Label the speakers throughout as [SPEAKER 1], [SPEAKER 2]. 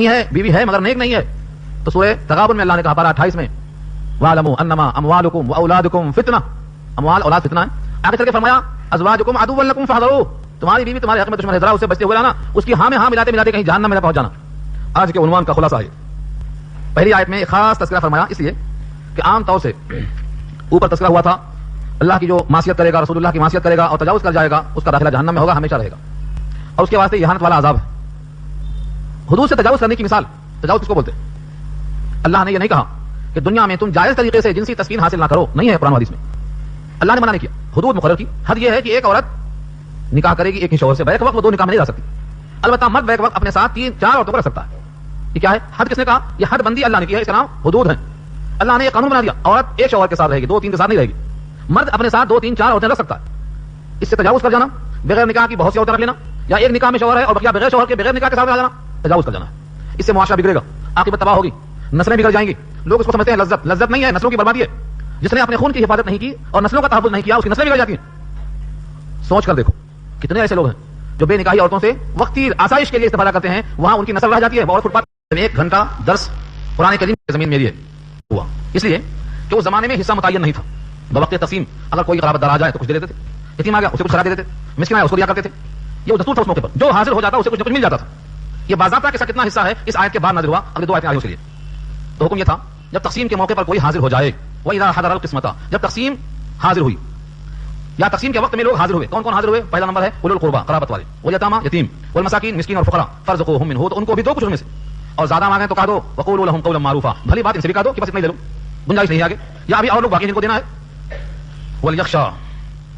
[SPEAKER 1] ہے, بیوی ہے مگر نیک نہیں ہے. تو سورہ تغابن میں اللہ نے کہا پارہ 28 میں وَاعْلَمُوا أَنَّمَا أَمْوَالُكُمْ وَأَوْلَادُكُمْ فِتْنَةٌ, اموال اولاد فتنہ ہے. آگے چل کے فرمایا ازواجکم عدو لکم فاحذروا, تمہاری بیوی تمہارے حق میں دشمن ہے, ذرا اس سے بچتے ہوئے رہنا, اس کی ہاں میں ہاں ملاتے ملاتے کہیں جہنم میں نہ پہنچ جانا. آج کے عنوان کا خلاصہ ہے. پہلی آیت میں ایک خاص تذکرہ فرمایا اس لیے کہ عام طور سے اوپر تذکرہ ہوا تھا اللہ کی جو معصیت کرے گا, رسول اللہ کی معصیت کرے گا اور تجاوز کر جائے گا, اس کا داخلہ جہنم میں ہوگا, ہمیشہ رہے گا, اور اس کے واسطے اہانت والا عذاب ہے. حدود سے تجاوز کرنے کی مثال, تجاوز کس کو بولتے ہیں؟ اللہ نے یہ نہیں کہا کہ دنیا میں تم جائز طریقے سے جنسی تسکین حاصل نہ کرو, نہیں ہے قرآن حدیث میں. اللہ نے منع نہیں کیا, حدود مقرر کی. حد یہ ہے کہ ایک عورت نکاح کرے گی ایک ہی شوہر سے, بیک وقت وہ دو نکاح میں نہیں رہ سکتی. البتہ مرد بیک وقت اپنے ساتھ 3-4 عورتوں کو رکھ سکتا ہے. یہ کیا ہے؟ حد کس نے کہا؟ یہ حد بندی اللہ نے کی ہے, اس کا نام حدود ہے. اللہ نے یہ قانون بنا دیا, عورت ایک شوہر کے ساتھ رہے گی, 2-3 کے ساتھ نہیں رہے گی. مرد اپنے ساتھ 2-3-4 عورتیں رکھ سکتا ہے. اس سے تجاوز کر جانا, بغیر نکاح کی بہت سی عورتیں رکھ لینا, یا ایک نکاح میں شوہر ہے اور بقیہ بغیر شوہر کے بغیر نکاح کے ساتھ رہ جانا, تجاوز کر جانا ہے. اس سے معاشرہ بگڑے گا, عاقبت تباہ ہوگی, نسلیں بگڑ جائیں گی. لوگ اس کو سمجھتے ہیں لذت, لذت نہیں ہے, نسلوں کی بربادی ہے. جس نے اپنے خون کی حفاظت نہیں کی اور نسلوں کا تحفظ نہیں کیا, اس کی نسلیں بگڑ جاتی ہیں. سوچ کر دیکھو کتنے ایسے لوگ ہیں جو بے نکاحی عورتوں سے وقتی آسائش کے لیے استفادہ کرتے ہیں, وہاں ان کی نسل رہ جاتی ہے. اور فٹ پاتھ 1 گھنٹہ درس قرآن کریم کی زمین میری ہے ہوا, اس لیے کہ اس زمانے میں حصہ متعین نہیں تھا. بوقت تقسیم اگر کوئی قرابت دار آ جائے تو کچھ دے دیتے تھے, یتیم آ گیا اسے کچھ خراب دے دیتے, مسکین آیا اس کو دیا کرتے تھے. یہ دستور تھا اس موقع پر, جو حاصل ہو جاتا اسے کچھ نہ کچھ مل جاتا تھا. یہ باضابطہ کے ساتھ کتنا حصہ ہے اس آیت کے بعد نازل ہوا, اگلی 2 آیتیں آئی اس کے لیے. تو حکم یہ تھا جب تقسیم کے موقع پر کوئی حاضر ہو جائے, وَإِذَا حَضَرَ الْقِسْمَةَ, جب تقسیم حاضر ہوئی یا تقسیم کے وقت میں لوگ حاضر ہوئے. کون کون حاضر ہوئے؟ پہلا نمبر ہے اولو القربا, قرابت والے, والیتاما یتیم, والمساکین مسکین اور فقراء, فارزقوہم منہ, تو ان کو بھی دو کچھ ان میں سے, اور زیادہ مانگیں تو کہہ دو وقولوا لهم قولا معروفا, بھلی بات ان سے بھی کہہ دو کہ بس اتنا ہی دے لو, گنجائش نہیں آگے, یا ابھی اور لوگ باقی جن کو دینا ہے. ولیخشا,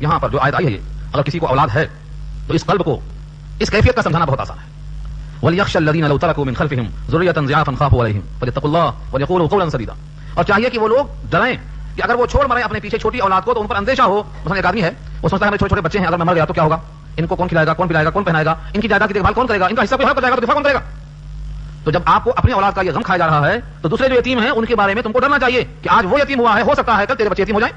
[SPEAKER 1] یہاں پر جو آیت آئی ہے, اگر کسی کو اولاد ہے تو اس قلب کو اس کیفیت کا سمجھانا بہت آسان ہے. ولیخشى الذین لو ترکوا من خلفهم ذریة ضعافا خافوا علیہم فلیتقوا اللہ ولیقولوا قولا سدیدا, اور چاہیے کہ وہ لوگ ڈریں کہ اگر وہ چھوڑ مریں اپنے پیچھے چھوٹی اولاد کو تو ان پر اندیشہ ہو. مثلا ایک آدمی ہے, وہ سوچتا ہے میرے چھوٹے چھوٹے بچے ہیں, اگر میں مر گیا تو کیا ہوگا, ان کو کون کھلائے گا, کون پلائے گا, کون پہنائے گا, ان کی جائیداد کی دیکھ بھال کون کرے گا, ان کا حصہ کوئی حق جائے گا تو دفاع کون کرے گا. تو جب آپ کو اپنی اولاد کا یہ غم کھایا جا رہا ہے تو دوسرے جو یتیم ہیں ان کے بارے میں تم کو ڈرنا چاہیے کہ آج وہ یتیم ہوا ہے, ہو سکتا ہے کل تیرے بچے یتیم ہو جائیں.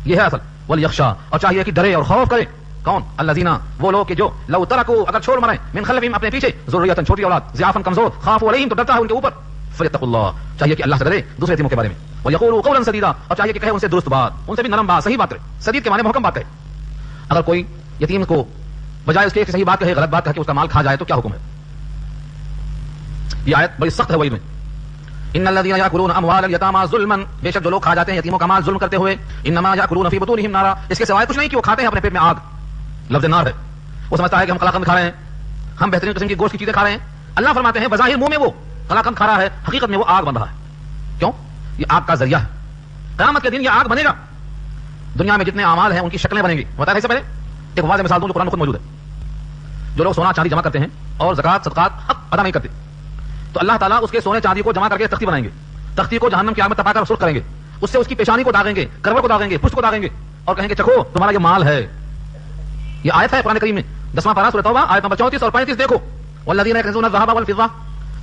[SPEAKER 1] یہ ہے اصل ولیخشا, اور چاہیے کہ ڈرے اور خوف کرے. کون؟ الذین, وہ لوگ کہ جو لو ترکوا, اگر چھوڑ مریں, من خلفہم, اپنے پیچھے, ذریۃ, چھوٹی اولاد, ضعافا, کمزور, خافوا علیہم, تو ڈرتا ہے ان کے اوپر, فلیتقوا اللہ, چاہیے کہ اللہ سے ڈرے دوسرے یتیموں کے بارے میں, ویقولوا قولا سدیدا, اور چاہیے کہ کہے ان سے درست بات, ان سے بھی نرم بات, صحیح بات کرے. سدید کے معنی محکم بات کہے. اگر کوئی یتیم کو بجائے اس کے صحیح بات کہے, غلط بات کہے کہ اس کا مال کھا جائے تو کیا حکم ہے؟ یہ آیت بڑی سخت ہے وعید میں. ان الذين ياكلون اموال اليتامى ظلما, بے شک جو لوگ کھا جاتے ہیں یتیموں کا مال ظلم کرتے ہوئے, انما ياكلون في بطونهم نارا, اس کے سوائے کچھ نہیں کہ وہ کھاتے ہیں اپنے پیٹ میں آگ. لفظ نار ہے, وہ سمجھتا ہے کہ ہم قلاقند کھا رہے ہیں, ہم بہترین قسم کی گوشت کی چیزیں کھا رہے ہیں. اللہ فرماتے ہیں بظاہر منہ میں وہ قلاقند کھا رہا ہے, حقیقت میں وہ آگ بن رہا ہے. کیوں؟ یہ آگ کا ذریعہ ہے. قیامت کے دن یہ آگ بنے گا. دنیا میں جتنے اعمال ہیں ان کی شکلیں بنیں گی. بتایا سے پہلے ایک واضح مثال دوں جو قرآن میں خود موجود ہے. جو لوگ سونا چاندی جمع کرتے ہیں اور زکات صدقات حق ادا نہیں کرتے, تو اللہ تعالیٰ اس کے سونے چاندی کو جمع کر کے تختی بنائیں گے. تختی کو جہنم کی آگ میں تپا کر سرخ کریں گے, اس سے اس کی پیشانی کو داغیں گے, کروڑ کو داغیں گے, پشت کو داغیں گے, اور کہیں گے چکھو تمہارا یہ مال ہے. یہ آیت ہے قرآن کریم میں 10واں پارہ سورۃ توبہ آیت نمبر 34 اور 35. دیکھو والذین یکنزون الذهب والفضة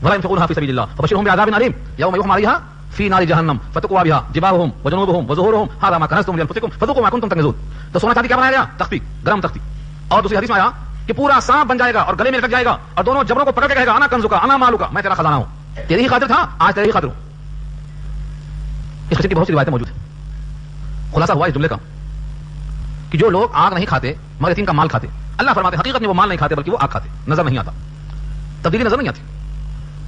[SPEAKER 1] ولا ينفقونها في سبيل الله فبشرهم بعذاب أليم يوم يحمى عليها في نار جهنم فتقوى بها جباههم وجنوبهم وظهورهم هذا ما كنزتم لأنفسكم فذوقوا ما كنتم تكنزون. تو سونا چاندی کیا بنایا گیا؟ تختی, گرم تختی. اور دوسری حدیث میں آیا کہ پورا سانپ بن جائے گا اور گلے میں لٹک جائے گا اور دونوں جبروں کو پکڑ کے کہے گا انا کنزک انا مالک, میں تیرا خزانہ ہوں. تیری ہی خاطر تھا, آج تیری ہی خاطر ہوں. اس قسم کی بہت سی روایتیں موجود ہیں. خلاصہ ہوا اس جملے کا کہ جو لوگ آگ نہیں کھاتے مگر یتیم کا مال کھاتے, اللہ فرماتے حقیقت میں وہ مال نہیں کھاتے بلکہ وہ آگ کھاتے. نظر نہیں آتا, تبدیلی نظر نہیں آتی.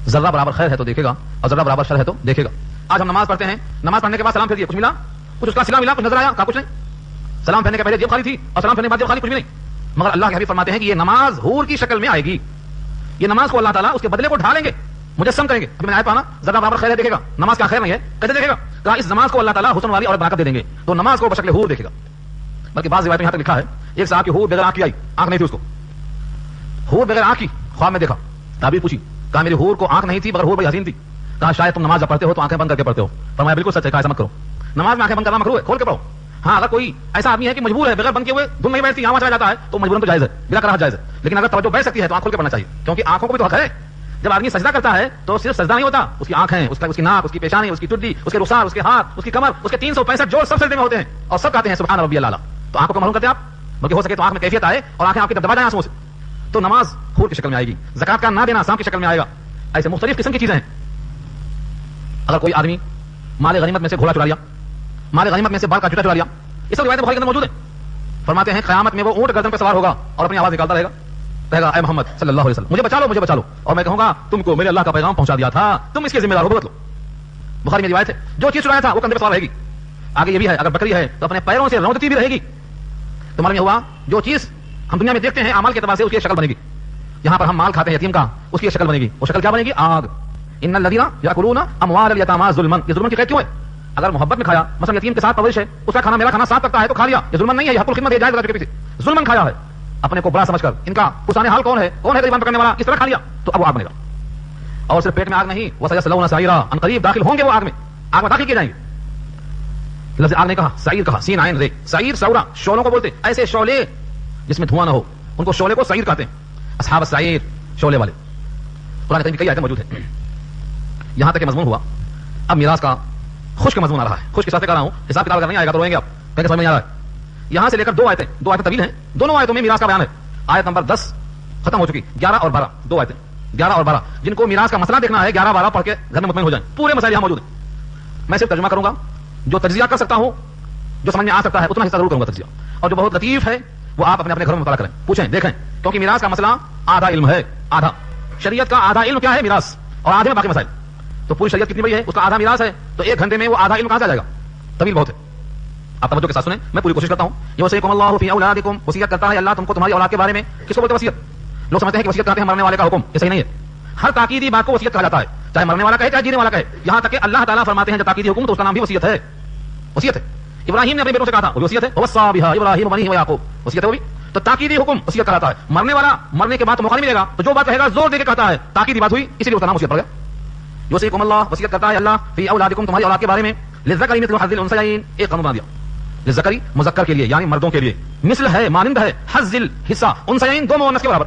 [SPEAKER 1] ذرہ برابر خیر ہے تو دیکھے گا اور ذرہ برابر شر ہے تو دیکھے گا. آج ہم نماز پڑھتے ہیں, نماز پڑھنے کے بعد سلام پھیر دیا, کچھ ملا, کچھ اس کا سلام ملا, کچھ نظر آیا, کہا کچھ نہیں. سلام پھیرنے کے پہلے جیب خالی تھی اور سلام پھیرنے کے بعد جیب خالی, کچھ بھی نہیں. مگر اللہ کے حبیب فرماتے ہیں کہ یہ نماز حور کی شکل میں آئے گی. یہ نماز کو اللہ تعالیٰ اس کے بدلے کو ڈھالیں گے, مجسم کریں گے. ابھی میں نے آیت پڑھا, ذرہ برابر خیر ہے دیکھے گا, نماز کا خیر نہیں ہے کیسے دیکھے گا؟ کہا اس نماز کو اللہ تعالیٰ حسن والی اور بنا کر دے دیں گے, تو نماز کو بشکل حور دیکھے گا. بلکہ بعض روایتوں میں یہاں تک لکھا ہے ایک صاحب کی حور بغیر آنکھ کی آئی, آنکھ نہیں تھی اس کو, حور بغیر آنکھ کی خواب میں دیکھا, تعبیر پوچھی, کہا میری حور کو آنکھ نہیں تھی مگر حور بڑی حسین تھی. کہا شاید تم نماز جب پڑھتے ہو تو آنکھیں بند کر کے پڑھتے ہو. فرمایا بالکل سچ ہے, کہا ایسا مت کرو, نماز میں آنکھیں بند کرنا مکروہ ہے, کھول کے پڑھو. ہاں اگر کوئی ایسا آدمی ہے کہ مجبور ہے, بغیر بند کیے ہوئے دھن نہیں بیٹھتی, یہاں چلا جاتا ہے, تو مجبوراً تو جائز ہے, بلا کراہت جائز ہے. لیکن اگر توجہ بیٹھ سکتی ہے تو آنکھ کھول کے پڑھنا چاہیے, کیونکہ آنکھوں کو بھی تو حق ہے. جب آدمی سجدہ کرتا ہے تو صرف سجدہ نہیں ہوتا, اس کی آنکھیں, اس کی ناک, اس کی پیشانی, اس کی ٹڈی, اس کے رخسار, اس کے ہاتھ, اس کی کمر, اس کے 365 جوڑ سب سجدے میں ہوتے ہیں اور سب کہتے ہیں سبحان ربی العلیٰ. تو آنکھوں کو محروم کرتے ہیں آپ, بلکہ ہو سکے تو آنکھ میں کیفیت آئے اور آنکھیں آپ کی طرف دبا جائیں آنسوؤں سے, تو نماز حور کی شکل میں آئے گی. زکات کا نہ دینا سانپ کی شکل میں آئے گا. ایسے مختلف قسم کی چیزیں ہیں. اگر کوئی آدمی مال غنیمت میں سے گھوڑا چرا لیا, مال غنیمت میں سے بال کا جوتا چرا لیا, یہ سب روایت بخاری کے اندر موجود ہے. فرماتے ہیں قیامت میں وہ اونٹ گردن پہ سوار ہوگا اور اپنی آواز نکالتا رہے گا اے محمد صلی اللہ علیہ وسلم مجھے بچا لو, مجھے بچا لو. اور میں کہوں گا تم کو میرے اللہ کا پیغام پہنچا دیا تھا, تم اس کے ذمہ دار ہو, بھگت لو. بخاری میں روایت ہے جو چیز چرایا تھا وہ کندھے پہ سوار رہے گی. آگے یہ بھی ہے اگر بکری ہے تو اپنے پیروں سے رونقتی بھی رہے گی. تو معلوم ہوا جو چیز ہم دنیا میں دیکھتے ہیں اعمال کے اعتبار سے اس کی شکل بنے گی. یہاں پر ہم مال کھاتے ہیں یتیم کا, اس کی شکل بنے گی. وہ شکل کیا بنے گی؟ آگ. ان الذین یاکلون اموال الیتامی ظلما, یہ ظلم کی قید کیوں ہے؟ اگر محبت میں کھایا, مثلا یتیم کے ساتھ پرورش ہے, اس کا کھانا میرا کھانا ساتھ تکتا ہے تو کھا لیا, یہ ظلم نہیں ہے, یہ حق الخدمت ہے, جائز کے پیچھے ظلم کھایا ہے. اپنے کو بڑا سمجھ کر ان کا پرسان حال کون ہے غریبان پکڑنے والا, اس طرح کھا لیا تو اب وہ آگ بنے گا. اور صرف پیٹ میں آگ نہیں, وہ سیصلون سعیرا, ان قریب داخل ہوں گے وہ آگ میں داخل کیے جائیں گے. لفظ آگ نے کہا, سعیر کہا, سین عین رے. سعیر سورا شعلوں کو بولتے, ایسے شعلے جس میں دھواں نہ ہو ان کو شعلے کو سعیر کہتے ہیں. اصحاب السعیر, شعلے والے. قرآن کریم کی کئی آیتیں موجود ہیں. یہاں تک کہ مضمون ہوا, اب میراث کا خشک مضمون آ رہا ہے. خشک کے ساتھ کر رہا ہوں, حساب کتاب اگر نہیں آئے گا تو روئیں گے آپ, کہیں سمجھ میں نہیں آ رہا ہے. یہاں سے لے کر دو آیتیں طویل ہیں, دونوں آیتوں میں میراث کا بیان ہے. آیت نمبر 10 ختم ہو چکی, 11 اور 12 دو آیتیں, 11 اور 12. جن کو میراث کا مسئلہ دیکھنا ہے 11 12 پڑھ کے گھر میں مطمئن ہو جائیں. پورے مسائل یہاں موجود ہیں. میں صرف ترجمہ کروں گا, جو تجزیہ کر سکتا ہوں, جو سمجھ میں آ سکتا ہے اتنا حصہ ضرور کروں گا تجزیہ, اور جو بہت لطیف ہے وہ آپ اپنے گھروں میں مطالعہ کریں, پوچھیں, دیکھیں, کیونکہ میراث کا مسئلہ آدھا علم ہے. آدھا شریعت کا آدھا علم کیا ہے؟ میراث, اور آدھے میں باقی مسائل. تو پوری شریعت کتنی بڑی ہے, اس کا آدھا میراث ہے, تو ایک گھنٹے میں وہ آدھا علم کہاں سے آ جائے گا؟ طویل بہت ہے. آپ توجہ کے ساتھ سنیں, میں پوری کوشش کرتا ہوں. یوصیکم اللہ فی اولادکم, وصیت کرتا ہے اللہ تم کو تمہاری اولاد کے بارے میں. کس کو بولتے ہیں وصیت؟ لوگ سمجھتے ہیں کہ وصیت کرتے ہیں مرنے والے کا حکم, یہ صحیح نہیں ہے. ہر تاکیدی بات کو وصیت کہا جاتا ہے, چاہے مرنے والا کہے چاہے جینے والا کہے. یہاں تک کہ اللہ تعالیٰ فرماتے ہیں جب تاکیدی حکم تو اس کا نام بھی وصیت ہے. وصیت ہے. ابراہیم نے اپنے بیٹوں سے کہا تھا, وہ وصیت ہے. وصا بہا ابراہیم بنیہ ویعقوب, وصیت ہے وہ بھی. تو تاکیدی حکم وصیت کہلاتا ہے. مرنے والا مرنے کے بعد تو موقع نہیں ملے گا, تو جو بات کہے گا زور دے کے کہتا ہے, تاکیدی بات ہوئی, اسی لیے اس کا نام وصیت پڑ گیا. یوصیکم اللہ, وصیت کرتا ہے اللہ فی اولادکم, تمہاری اولاد کے بارے میں. للذکر مثل حظ الانثیین, ایک قانون بنا دیا. للذکر مذکر کے لیے یعنی مردوں کے لیے, مثل ہے مانند ہے, حظ حصہ, انثیین دو مؤنث کے برابر,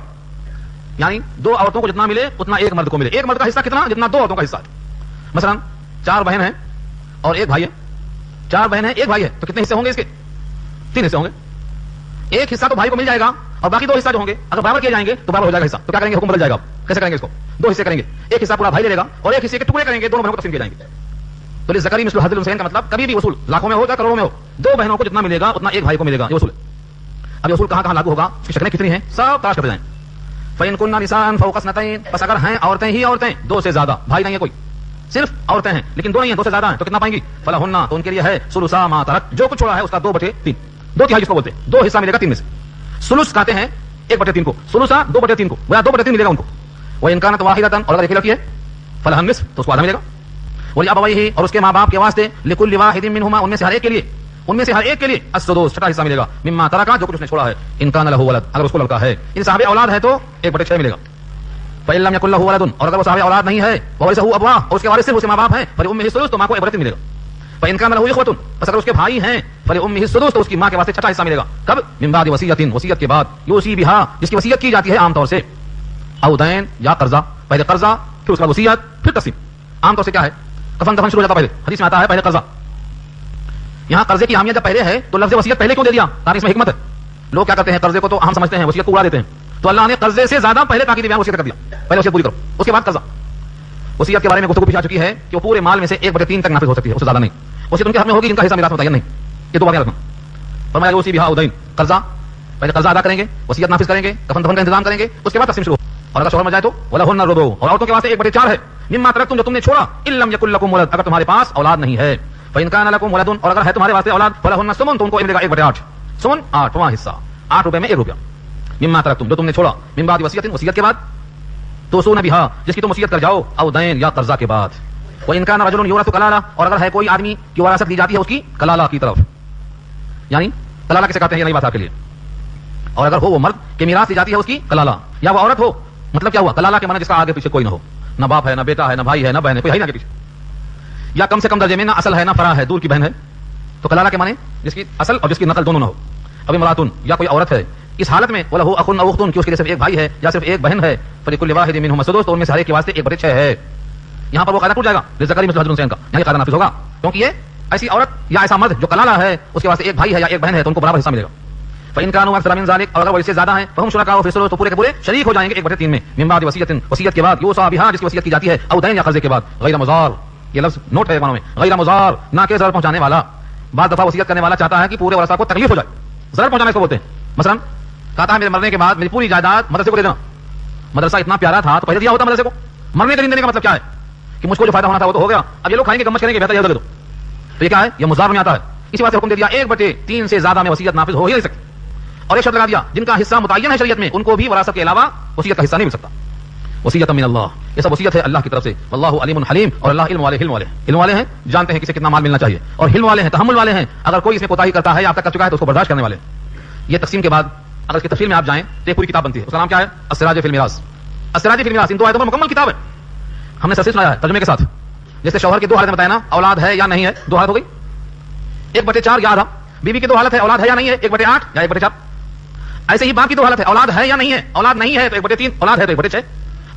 [SPEAKER 1] یعنی دو عورتوں کو جتنا ملے اتنا ایک مرد کو ملے. ایک مرد کا حصہ کتنا جتنا دو عورتوں کا حصہ ہے. مثلا 4 بہن ہیں اور ایک بھائی ہے, 4 بہن ہیں ایک بھائی ہے, تو کتنے حصے ہوں گے اس کے؟ 3 حصے ہوں گے. ایک حصہ تو بھائی کو مل جائے گا, اور باقی 2 حصہ جو ہوں گے اگر برابر کیے جائیں گے تو برابر ہو جائے گا حصہ. تو کیا کریں گے؟ حکم بدل جائے گا. کیسے کریں گے اس کو؟ 2 حصے کریں گے, ایک حصہ پورا بھائی لے لے گا اور ایک حصے کے ٹکڑے کریں گے, دونوں بہنوں کو تقسیم کیے جائیں گے. تو للذکر مثل حظ الانثیین کا مطلب کبھی بھی وصول لاکھوں میں ہو یا کروڑوں میں ہو, 2 بہنوں کو جتنا ملے گا اتنا ایک بھائی کو ملے گا, یہ وصول ہے. اب یہ وصول کہاں کہاں لاگو ہوگا, اس کی شکلیں کتنی ہیں, سب تلاش کرتے جائیں. فإن كن نساء فوق اثنتين, بس اگر ہیں عورتیں ہی عورتیں, 2 سے زیادہ, بھائی نہیں ہے کوئی, صرف عورتیں ہیں لیکن 2 نہیں ہیں, 2 سے زیادہ ہیں, تو کتنا پائیں گی؟ فلہن, تو ان کے لیے ہے ثلثا ما ترک, جو کچھ چھوڑا ہے اس کا 2/3, 2/3 جس کو بولتے ہیں, 2 حصہ ملے گا 3 میں سے. ثلث کہتے ہیں 1/3 کو, ثلثا 2/3 کو, وہ 2/3 ملے گا ان کو. وإن كانت واحدة, اور اگر ایک لڑکی ہے, فلہن نصف, تو اس کو آدھا ملے گا. ولأبویہ, اور اس کے ماں باپ کے واسطے, لكل واحد منهما, ان میں سے ہر ایک کے لیے السدس, چھٹا حصہ ملے گا, مما ترک, جو کچھ اس نے چھوڑا ہے, ان كان له ولد, اگر اس کو لڑکا ہے. ان صاحب اولاد ہے تو 1/6 ملے گا. فإن لم يكن له ولد, اور اگر وہ صاحب اولاد نہیں ہے, وورثه ابواه, اور اس کے وارث صرف اس کے ماں باپ ہیں, فلأمه السدس, تو ماں کو 1/3 ملے گا. فإن كان له إخوة, بس اگر اس کے بھائی ہیں, فلأمه السدس, تو اس کی ماں کے واسطے چھٹا حصہ ملے گا. کب؟ من بعد وصیت, وصیت کے بعد, یوصی بها, جس کی وصیت کی جاتی ہے عام طور سے, او دین, یا قرضہ, پہلے قرضہ پھر اس کا وصیت پھر تقسیم. عام طور سے کیا ہے, کفن دفن شروع ہو جاتا پہلے, حدیث میں آتا ہے پہلے قرضہ. یہاں قرضے کی اہمیت جب پہلے ہے تو لفظ وصیت پہلے کیوں دے دیا؟ تاکہ اس میں حکمت ہے. لوگ کیا کرتے ہیں, قرضے کو تو ہم سمجھتے ہیں, وصیت کو اڑا دیتے ہیں. تو اللہ نے قرضے سے زیادہ پہلے تاکید بیان وصیت کر دیا, پہلے وصیت پوری کرو, اس کے بعد قرضہ. وصیت کے بارے میں گفتگو پیچھے آ چکی ہے کہ وہ پورے مال میں سے 1/3 تک نافذ ہو سکتی ہے, اس سے زیادہ نہیں. وصیت ان کے حق میں ہوگی جن کا حصہ میراث متعین نہیں. یہ 2 باتیں رکھنا. فرمایا یوصی بها او دین, قرضہ, پہلے قرضہ ادا کریں گے, وصیت نافذ کریں گے, کفن دفن کا انتظام کریں گے, اس کے بعد تقسیم شروع. اور اگر شوہر مر جائے تو ولہن الربع, اور عورتوں کے واسطے 1/4 ہے, مما ترکتم, جو تم نے چھوڑا, ان لم یکن لکم ولد, اگر تمہارے پاس اولاد نہیں ہے. فإن كان لكم ولد, اور اگر ہے تمہارے واسطے اولاد, فلہن الثمن, تو ان کو ملے گا 1/8. ثمن 8واں حصہ, 8 روپے میں 1 روپیہ. مما ترکتم, جو تم نے چھوڑا, من بعد وصیت, وصیت کے بعد, توصون بها, جس کی تم وصیت کر جاؤ, او دین, یا قرضہ کے بعد. وإن كان رجل يورث کلالہ, اور اگر ہے کوئی آدمی کی وراثت دی جاتی ہے اس کی کلالہ کی طرف, یعنی کلالہ کسے کہتے ہیں یہ نئی بات آپ کے لیے. اور اگر ہو وہ مرد کہ میراث دی جاتی ہے اس کی کلالہ, یا وہ عورت ہو, مطلب کیا ہوا, کلالہ کے معنی جس کا آگے پیچھے کوئی نہ ہو, نہ باپ ہے, نہ بیٹا ہے, نہ بھائی ہے, نہ بہن ہے, کوئی ہے نہ آگے پیچھے, یا کم سے کم درجے میں نہ اصل ہے نہ فرع ہے, دور کی بہن ہے. تو کلالہ کے معنی جس کی اصل اور جس کی نقل دونوں نہ ہو. اب امراتن, یا کوئی عورت ہے, اس حالت میں وله اخ او اخت, کہ اس کے لیے صرف ایک بھائی ہے یا صرف ایک بہن ہے, فلكل واحد منهما السدس, تو ان میں سے ہر ایک کے واسطے 1/6 ہے. یہاں پر وہ قاعدہ ٹوٹ جائے گا, للذکر مثل حظ الانثیین کا, یعنی قاعدہ نافذ ہوگا, کیونکہ یہ ایسی عورت یا ایسا مرد جو کلالہ ہے, اس کے واسطے ایک بھائی ہے یا ایک بہن ہے, تو ان کو برابر حصہ ملے گا. فإن كانوا أكثر من ذلك، اور اگر وہ اس سے زیادہ ہیں فهم شرکاء فی الثلث، تو پورے کے پورے شریک ہو جائیں گے 1/3 میں، من بعد وصیت، وصیت کے بعد، یوصى بها جس کی وصیت کی جاتی ہے، او دین یا قرضے کے بعد، غیر مضار، یہ لفظ نوٹ ہے قرآن میں، غیر مضار، نہ کہ ضرر پہنچانے والا۔ بعض دفعہ وصیت کرنے والا چاہتا ہے کہ پورے ورثہ کو تکلیف ہو جائے، ضرر پہنچانے کو بولتے ہیں۔ مثلا کہتا ہے میرے مرنے کے بعد میری پوری جائیداد مدرسے کو دے دینا، مدرسہ اتنا پیارا تھا تو پہلے دیا ہوتا مدرسے کو، مرنے کے دن دینے کا مطلب کیا ہے کہ مجھ کو جو فائدہ ہونا تھا وہ تو ہو گیا، اب یہ لوگ کھائیں گے گمش کریں گے، بہتر یہ دے دو، تو یہ کیا ہے؟ یہ مضار میں آتا ہے۔ اسی واسطے حکم دے دیا 1/3 سے زیادہ میں وصیت نافذ ہو ہی نہیں سکتی، اور ایک شرط لگا دیا جن کا حصہ متعین ہے شریعت میں ان کو بھی وراثت کے علاوہ وصیت کا حصہ نہیں مل سکتا۔ وصیت من اللہ، یہ سب وصیت ہے اللہ کی طرف سے، واللہ علیم حلیم، اور اللہ علم والے، علم والے ہیں، جانتے ہیں کسے کتنا مال ملنا چاہیے، اور حلم والے ہیں، تحمل والے ہیں، اگر کوئی اس میں کوتاہی کرتا ہے یا اب تک کر چکا ہے تو اس کو برداشت کرنے والے ہیں۔ یہ تقسیم کے بعد اگر اس کی تفصیل میں آپ جائیں تو ایک پوری کتاب بنتی ہے، اس کا نام کیا ہے؟ السراج فی المیراث۔ السراج فی المیراث ان 2 آیتوں پر مکمل کتاب ہے، ہم نے سلسلہ سنایا ہے ترجمے کے ساتھ۔ جیسے شوہر کی 2 حالتیں بتایا نا، اولاد ہے یا نہیں ہے، 2 حالت ہو گئی، 1/4 یا آدھا۔ بیوی کی 2 حالت ہے، اولاد ہے یا نہیں ہے، 1/8 یا 1/4۔ ایسے ہی باپ کی 2 حالت ہے، اولاد ہے یا نہیں ہے، اولاد نہیں ہے تو 1/3، اولاد ہے تو 1/6۔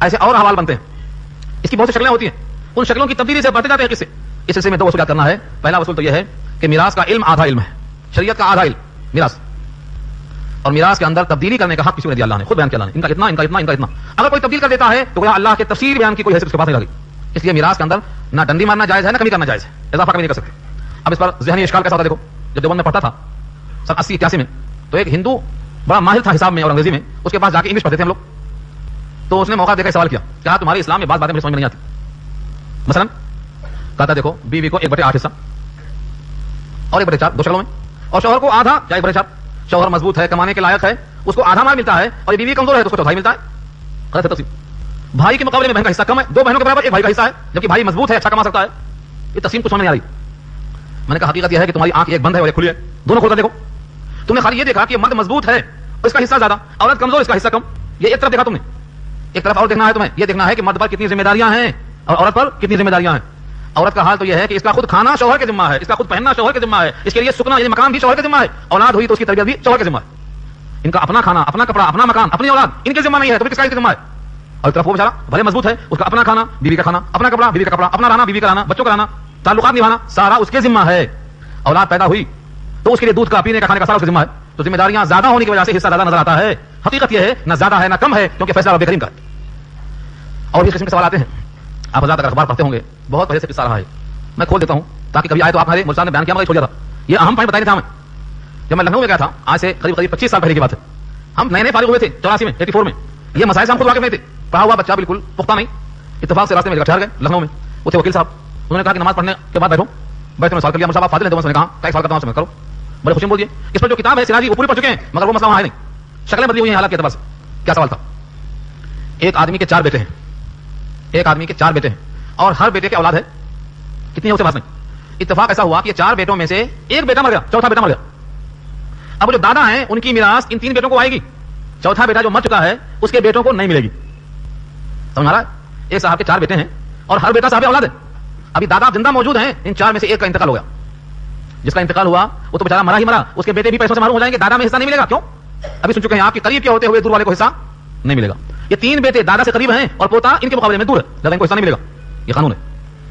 [SPEAKER 1] ایسے اور حوال بنتے ہیں، اس کی بہت سی شکلیں ہوتی ہیں، ان شکلوں کی تبدیلی سے بڑھتے جاتے ہیں قصے۔ اس سلسلے میں 2 اصول یاد کرنا ہے۔ پہلا اصول تو یہ ہے کہ میراث کا علم آدھا علم ہے، شریعت کا آدھا علم میراث، اور میراث کے اندر تبدیلی کرنے کا حق کسی کو نہیں دیا اللہ نے، خود بیان کیا اللہ نے، ان کا اتنا، ان کا اتنا، ان کا اتنا۔ اگر کوئی تبدیل کر دیتا ہے تو اللہ کے تفسیر بیان کی کوئی حیثیت اس کے پاس نہیں لگی، اس لیے میراث کے اندر نہ ڈنڈی مارنا جائز ہے نہ کمی کرنا جائز ہے، اضافہ کمی نہیں کر سکتے۔ اب اس پر ذہنی اشکال کیسا ہوتا دیکھو، جب دیوبند میں پڑھتا تھا سن 80-81 میں، تو ایک ہندو بڑا ماہر تھا حساب میں اور انگریزی میں، اس کے پاس جا کے انگلش پڑھتے تھے ہم لوگ، تو اس نے موقع دیکھا سوال کیا، کہا تمہارے اسلام میں بعض باتیں مجھے سمجھ میں نہیں آتی۔ مثلا کہتا دیکھو بیوی کو 1/8 حصہ اور 1/4 2 شکلوں میں، اور شوہر کو آدھا یا 1/4۔ شوہر مضبوط ہے، کمانے کے لائق ہے، اس کو آدھا مال ملتا ہے، اور بیوی کمزور ہے تو اس کو چوتھائی ملتا ہے۔ غلط ہے تفصیل۔ بھائی کے مقابلے میں بہن کا حصہ کم ہے، 2 بہنوں کے برابر 1 بھائی کا حصہ ہے، جبکہ بھائی مضبوط ہے، اچھا کما سکتا ہے۔ یہ تقسیم کچھ سمجھ نہیں آ رہی۔ میں نے کہا حقیقت یہ ہے کہ تمہاری آنکھ ایک بند ہے اور ایک کھلی ہے، دونوں کھول کر دیکھو۔ تم نے خالی یہ دیکھا کہ مرد مضبوط ہے اور اس کا حصہ زیادہ، عورت کمزور اس کا حصہ کم، یہ ایک طرف دیکھا تم نے۔ ایک طرف اور دیکھنا ہے تمہیں، یہ دیکھنا ہے کہ مرد پر کتنی ذمہ داریاں ہیں اور عورت پر کتنی ذمہ داریاں ہیں۔ عورت کا حال تو یہ ہے کہ اس کا خود کھانا شوہر کے ذمہ ہے، اس کا خود پہننا شوہر کے ذمہ ہے، اس کے لیے سکنا یعنی مکان بھی شوہر کے ذمہ ہے، اولاد ہوئی تو اس کی تربیت بھی شوہر کے ذمہ ہے۔ ان کا اپنا کھانا، اپنا کپڑا، اپنا مکان، اپنی اولاد ان کے ذمہ نہیں ہے تو کس کا ذمہ ہے؟ اور طرف وہ بیچارہ بھلے مضبوط ہے، اس کا اپنا کھانا، بیوی کا کھانا، اپنا کپڑا، بیوی کا کپڑا، اپنا رہنا، بیوی کا رہنا، بچوں کا رہنا، تعلقات نبھانا، سارا اس کے ذمہ ہے۔ اولاد پیدا ہوئی تو اس کے لیے دودھ کا، پینے کا، کھانے کا سارا اس کا ذمہ ہے۔ تو ذمہ داریاں زیادہ ہونے کی وجہ سے حصہ زیادہ نظر آتا ہے، حقیقت یہ ہے نہ زیادہ ہے نہ کم ہے، کیونکہ فیصلہ رب کریم کا ہے۔ اور اس قسم کے سوال آتے ہیں، آپ حضرات اگر اخبار پڑھتے ہوں گے، بہت پہلے سے قصہ رہا ہے، میں کھول دیتا ہوں تاکہ کبھی آئے تو آپ ہمارے ملتان نے بیان کیا مگر چھوڑ دیا تھا۔ یہ اہم پوائنٹ بتایا تھا ہمیں جب میں لکھنؤ میں گیا تھا، آج سے قریب 25 سال پہلے کی بات ہے۔ ہم نئے نئے فارغ ہوئے تھے 84 میں، 84 میں، یہ مسائل سے ہم خود واقف نہیں تھے، پڑھا ہوا بچہ بالکل پختہ نہیں، اتفاق سے راستے میں ٹھہر گئے لکھنؤ میں، وہ تھے وکیل صاحب، انہوں نے کہا کہ نماز پڑھنے کے بعد بیٹھو، بیٹھے میں سوال کر لیا، مصطفیٰ فاضل ہیں تو میں نے کہا کیا سوال کرتا ہوں کرو، بڑے خوشی بول دیے، اس پر جو کتاب ہے سراجی وہ پوری پڑھ چکے ہیں مگر وہ مسئلہ وہاں ہے نہیں، شکلیں بدلی ہوئی ہیں حالات کے اعتبار سے۔ کیا سوال تھا؟ ایک آدمی کے 4 بیٹے ہیں، ایک آدمی کے 4 بیٹے ہیں، اور ہر بیٹے کی اولاد ہے، کتنی ہے اسے پاس نہیں۔ اتفاق ایسا ہوا کہ یہ 4 بیٹوں میں سے ایک بیٹا مر گیا، چوتھا بیٹا مر گیا۔ اب جو دادا ہیں ان کی میراث ان 3 بیٹوں کو آئے گی، چوتھا بیٹا جو مر چکا ہے اس کے بیٹوں کو نہیں ملے گی۔ سمجھ آ رہا ہے؟ ایک صاحب کے 4 بیٹے ہیں اور ہر بیٹا صاحب اولاد ہے، ابھی دادا زندہ موجود ہیں، ان 4 میں سے ایک کا انتقال ہو گیا، جس کا انتقال ہوا وہ تو بیچارہ مرا ہی مرا، اس کے بیٹے بھی پیسوں سے محروم ہو جائیں گے، دادا میں حصہ نہیں ملے گا۔ کیوں؟ ابھی سن چکے ہیں آپ کے قریب کے ہوتے ہوئے دور والے کو حصہ نہیں ملے گا۔ یہ 3 بیٹے دادا سے قریب ہیں اور پوتا ان کے مقابلے میں دور ہے، لہذا ان کو حصہ نہیں ملے گا۔ یہ قانون ہے،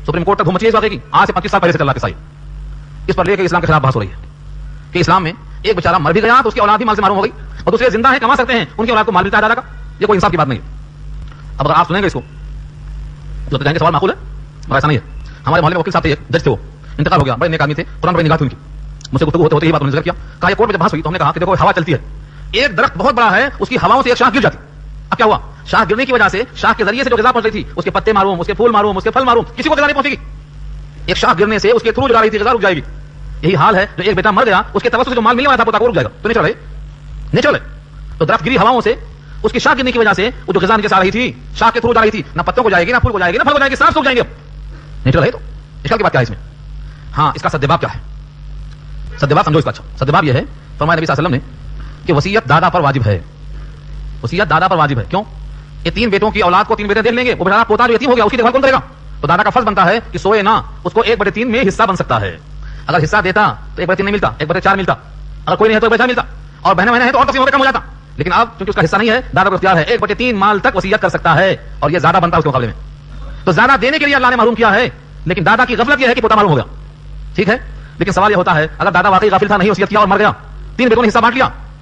[SPEAKER 1] سپریم کورٹ تک گھوم مچی ہے اس واقعے کی، آج سے 25 سال پہلے سے چل رہا ہے۔ اس پر لے کے اسلام کے خلاف بحث ہو رہی ہے کہ اسلام میں ایک بیچارہ مر بھی گیا تو اس کی اولاد بھی مال سے محروم ہو گئی، اور دوسرے زندہ ہیں کما سکتے ہیں ان کی اولاد کو مال ملتا ہے دادا کا، یہ کوئی انصاف کی بات نہیں ہے۔ اب اگر آپ سنیں گے اس کو تو کہیں گے سوال معقول ہے، مگر ایسا نہیں ہے۔ ہمارے محلے میں وکیل صاحب تھے، جج تھے، وہ انتقال ہو گیا، بڑے نیک آدمی تھے، قرآن بڑی نگاہ تھی ان کی، مجھ سے گفتگو ہوتے ہوتے یہ بات انہوں نے ذکر کیا، کہا یہ کورٹ میں جب بحث ہوئی تو ہم نے کہا کہ دیکھو ہوا چلتی ہے، ایک درخت بہت بڑا ہے، اس کی ہواؤں سے ایک شاخ گر جاتی، اب کیا ہوا؟ شاخ گرنے کی وجہ سے شاخ کے ذریعے سے جو غذا پہنچ رہی تھی، اس کے پتے معروم، اس کے پھول معروم، اس کے پھل معروم، کسی کو غذا نہیں پہنچے گی۔ ایک شاخ گرنے سے اس کے تھرو جو جا رہی تھی غذا رک جائے گی۔ یہی حال ہے، جو ایک بیٹا مر گیا اس کے توسط سے جو مال ملنے والا تھا پوتا کو رک جائے گا، تو نیچرل ہے۔ تو درخت گری ہواؤں سے، اس کی شاخ گرنے کی وجہ سے وہ جو غذا نیچے آ رہی تھی، شاخ کے تھرو جا رہی تھی، نہ پتوں کو جائے گی، نہ پھول کو جائے گی، نہ پھل کو جائے گی، صاف سوکھ جائیں گے، اب نیچرل ہے۔ تو اشکال کی بات کیا ہے اس میں؟ ہاں، اس کا سدباب کیا ہے؟ سدباب سمجھو اس کا۔ اچھا، سدباب یہ ہے، فرمایا نبی صلی اللہ علیہ وسلم نے کہ وصیت دادا پر واجب ہے، وصیت دادا پر واجب ہے۔ کیوں؟ یہ 3 بیٹوں کی اولاد کو 3 بیٹے دیکھ لیں گے، وہ بیچارہ پوتا جو یتیم ہو گیا اس کی دیکھ بھال کون کرے گا؟ تو دادا کا فرض بنتا ہے کہ سوئے نہ، اس کو 1/3 میں حصہ بن سکتا ہے۔ اگر حصہ دیتا تو 1/3 نہیں ملتا، 1/4 ملتا، اگر کوئی نہیں ہے تو 1/4 ملتا، اور بہنیں ہیں تو اور تقسیم کم ہو جاتا۔ لیکن اب چونکہ اس کا حصہ نہیں ہے، دادا کو اختیار ہے، 1/3 مال تک وصیت کر سکتا ہے، اور یہ زیادہ بنتا ہے اس کے مقابلے میں۔ تو زیادہ دینے کے لیے اللہ نے محروم کیا ہے، لیکن دادا کی غفلت یہ ہے کہ پوتا محروم ہو گیا، ٹھیک ہے۔ لیکن سوال یہ ہوتا ہے اگر دادا واقعی غافل تھا، نہیں وصیت کیا اور مر گیا، 3 بیٹوں نے حصہ بانٹ لیا،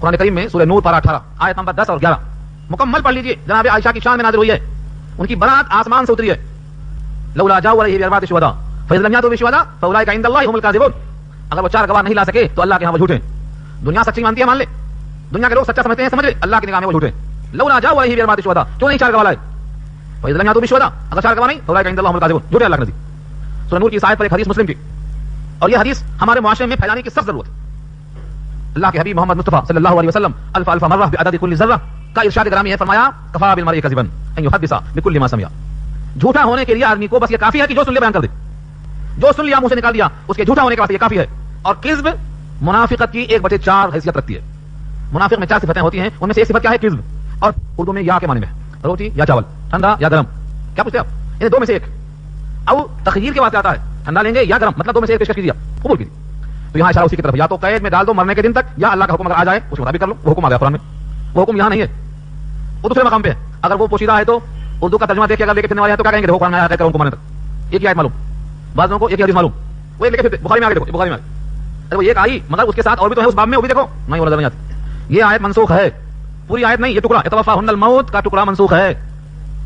[SPEAKER 1] قرآن کریم میں سورہ نور پارہ 18 آیت نمبر 10 اور 11 مکمل پڑھ لیجیے. جناب عائشہ کی شان میں نازل ہوئی ہے, ان کی برات آسمان سے اتری ہے. لولا جاؤ علیہ باربات شہداء فإذ لم يأتوا بشهداء فأولئك عند الله هم الكاذبون. اگر وہ 4 گواہ نہیں لا سکے تو اللہ کے ہاں وہ جھوٹے ہیں. دنیا سچی مانتی ہے, مان لے, دنیا کے لوگ سچا سمجھتے ہیں, سمجھ لے, اللہ کی نگاہ میں وہ جھوٹے ہیں. لولا جاؤ علیہ باربات شہداء, کیوں نہیں 4 گواہ لائے؟ فإذ لم يأتوا بشهداء, اگر 4 گواہ نہیں فأولئك عند الله هم الكاذبون, جھوٹے اللہ کے نزدیک. سورہ نور کی اس آیت پر ایک حدیث مسلم کی, اور یہ حدیث ہمارے معاشرے میں پھیلانے کی سخت ضرورت ہے. اللہ کے حبیب محمد مصطفیٰ صلی اللہ علیہ وسلم الف الف مرہ بعدد کل ذرہ کا ارشاد گرامی ہے, فرمایا کفا بالمرء کذبا ان یحدث بكل ما سمع. جھوٹا ہونے کے لیے آدمی کو بس یہ کافی ہے کہ جو سن لے بیان کر دے, جو سن لیا منہ سے نکال دیا, اس کے جھوٹا ہونے کے بعد یہ کافی ہے. اور کذب منافقت کی 1/4 حیثیت رکھتی ہے. منافق میں 4 صفتیں ہوتی ہیں, ان میں سے ایک صفت کیا ہے؟ کذب. اور اردو میں یا کے معنی میں روٹی یا چاول, ٹھنڈا یا گرم, کیا پوچھتے ہیں آپ؟ ان دو میں سے ایک. او تخییر کے واسطے آتا ہے, ٹھنڈا لیں گے یا گرم, مطلب دو میں سے ایک پیش کیجیے, قبول کیجیے. تو یہاں اشارہ اسی کی طرف, یا تو قید میں ڈال دو مرنے کے دن تک, یا اللہ کا حکم اگر آ جائے اس کے مطابق کر لو. وہ حکم آ گیا قرآن میں, وہ حکم یہاں نہیں ہے, وہ دوسرے مقام پہ ہے. اگر وہ پوشیدہ ہے تو اردو کا ترجمہ دیکھ کے اگر لے کے پھرنے والے ہیں تو کیا کہیں گے؟ دیکھو قرآن میں آیا ہے کرو ان کو ماننے تک. ایک ہی آیت معلوم, بعض لوگوں کو ایک ہی حدیث معلوم, وہ ایک لے کے پھرتے. بخاری میں آگے دیکھو, بخاری میں آگے وہ ایک آئی, مگر اس کے ساتھ اور بھی تو ہے اس باب میں, وہ بھی دیکھو. نہیں, وہ نظر نہیں آتی. یہ آیت منسوخ ہے, پوری آیت نہیں, یہ ٹکڑا یتوفاہن الموت کا ٹکڑا منسوخ ہے.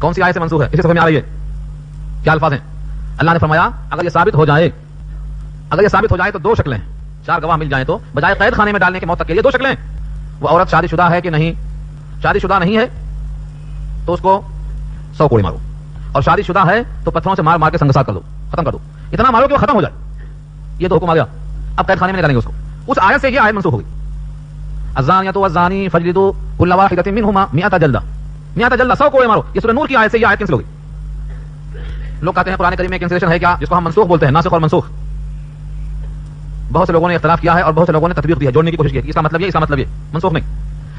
[SPEAKER 1] کون سی آیت سے منسوخ ہے؟ اسی سمجھ میں آ رہی ہے کیا الفاظ ہیں؟ اللہ نے فرمایا اگر یہ ثابت ہو جائے, اگر یہ ثابت ہو جائے تو 2 شکلیں, 4 گواہ مل جائیں تو بجائے قید خانے میں ڈالنے کے موت تک کے لیے 2 شکلیں. وہ عورت شادی شدہ ہے کہ نہیں, شادی شدہ نہیں ہے تو اس کو 100 کوڑے مارو, اور شادی شدہ ہے تو پتھروں سے مار مار کے سنگسار کر دو, ختم کر دو, اتنا مارو کہ وہ ختم ہو جائے. یہ تو حکم آ گیا. اب قید خانے میں نہیں ڈالیں گے اس کو. اس آیت سے یہ آیت منسوخ ہو گئی, الزانیۃ والزانی فاجلدوا کل واحدۃ منہما 100 جلدہ, 100 جلدہ, 100 کوڑے مارو. یہ سورہ نور کی آیت سے یہ آیت کینسل ہو گئی. لوگ کہتے ہیں قرآن کریم میں کینسلیشن ہے کیا, جس کو ہم منسوخ بولتے ہیں, ناسخ اور منسوخ. بہت سے لوگوں نے اختلاف کیا ہے اور بہت سے لوگوں نے تطبیق دیا, جوڑنے کی کوشش کی. اس کا مطلب یہ, اس کا مطلب یہ, منسوخ نہیں.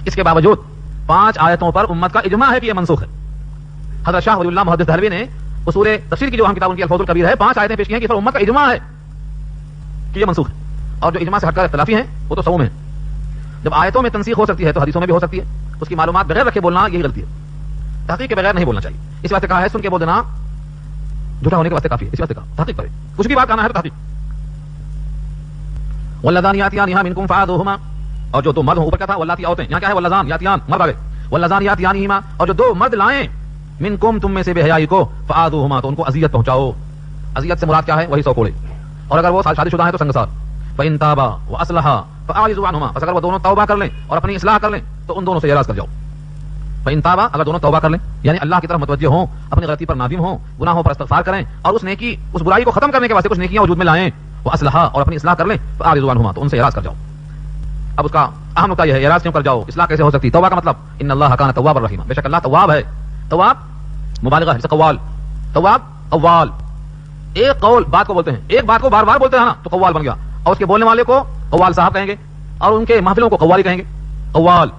[SPEAKER 1] اس کے باوجود 5 آیتوں پر امت کا اجماع ہے کہ یہ منسوخ ہے. حضرت شاہ ولی اللہ محدث دہلوی نے اصول تفسیر کی جو ہم کتاب ان کی الفاظ الکبیر ہے, 5 آیتیں پیش کی ہیں کہ پر امت کا اجماع ہے کہ یہ منسوخ ہے. اور جو اجماع سے ہٹ کر اختلافی ہیں وہ تو 100 میں ہیں. جب آیتوں میں تنسیخ ہو سکتی ہے تو حدیثوں میں بھی ہو سکتی ہے. اس کی معلومات بغیر رکھے بولنا یہی غلطی ہے. تحقیق کے بغیر نہیں بولنا چاہیے. اس واسطے کہا ہے سن کے بول دینا جھوٹا ہونے کے واسطے کافی ہے. اس واسطے کہا تحقیق کرے, کچھ بھی بات کرنا ہے تو تحقیق. واللذان یاتیانہا منکم فعادوہما, اور جو 2 مرد ہوں, اوپر کیا تھا واللاتی عورتیں, یہاں کیا ہے واللذان یاتیان مرد آ گئے. واللذان یاتیانہما, اور جو 2 مرد لائیں منکم تم میں سے بے حیائی کو, فعادوہما, تو ان کو اذیت پہنچاؤ. اذیت سے مراد کیا ہے؟ وہی 100 کوڑے. اور اگر وہ شادی شدہ ہیں تو سنگسار. فإن تابا وأصلحا فأعرضوا عنهما, بس اگر وہ دونوں توبہ کر لیں اور اپنی اصلاح کر لیں تو ان دونوں سے اعراض کر جاؤ. فإن تابا, اگر دونوں توبہ کر لیں, یعنی اللہ کی طرف متوجہ ہوں, اپنی غلطی پر نادم ہوں, گناہوں پر استغفار کریں, اور اس نیکی, اس برائی کو ختم کرنے کے واسطے کچھ نیکیاں وجود میں لائیں, وأصلحا, اور اپنی اصلاح کر لیں, فأعرضوا عنهما, تو ان سے اعراض کر جاؤ. اب اس کا اہم نقطہ یہ ہے, اعراض کیوں کر جاؤ, اصلاح کیسے ہو سکتی؟ توبہ کا مطلب ان اللہ کان توابا رحیما, بے شک اللہ تواب ہے. تواب مبالغہ ہے, جیسے قوال, تواب قوال. ایک قول بات کو بولتے ہیں, ایک بات کو بار بار بولتے ہیں نا تو قوال بن گیا, اور اس کے بولنے والے کو قوال صاحب کہیں گے, اور ان کے محفلوں کو قوالی کہیں گے, قوال.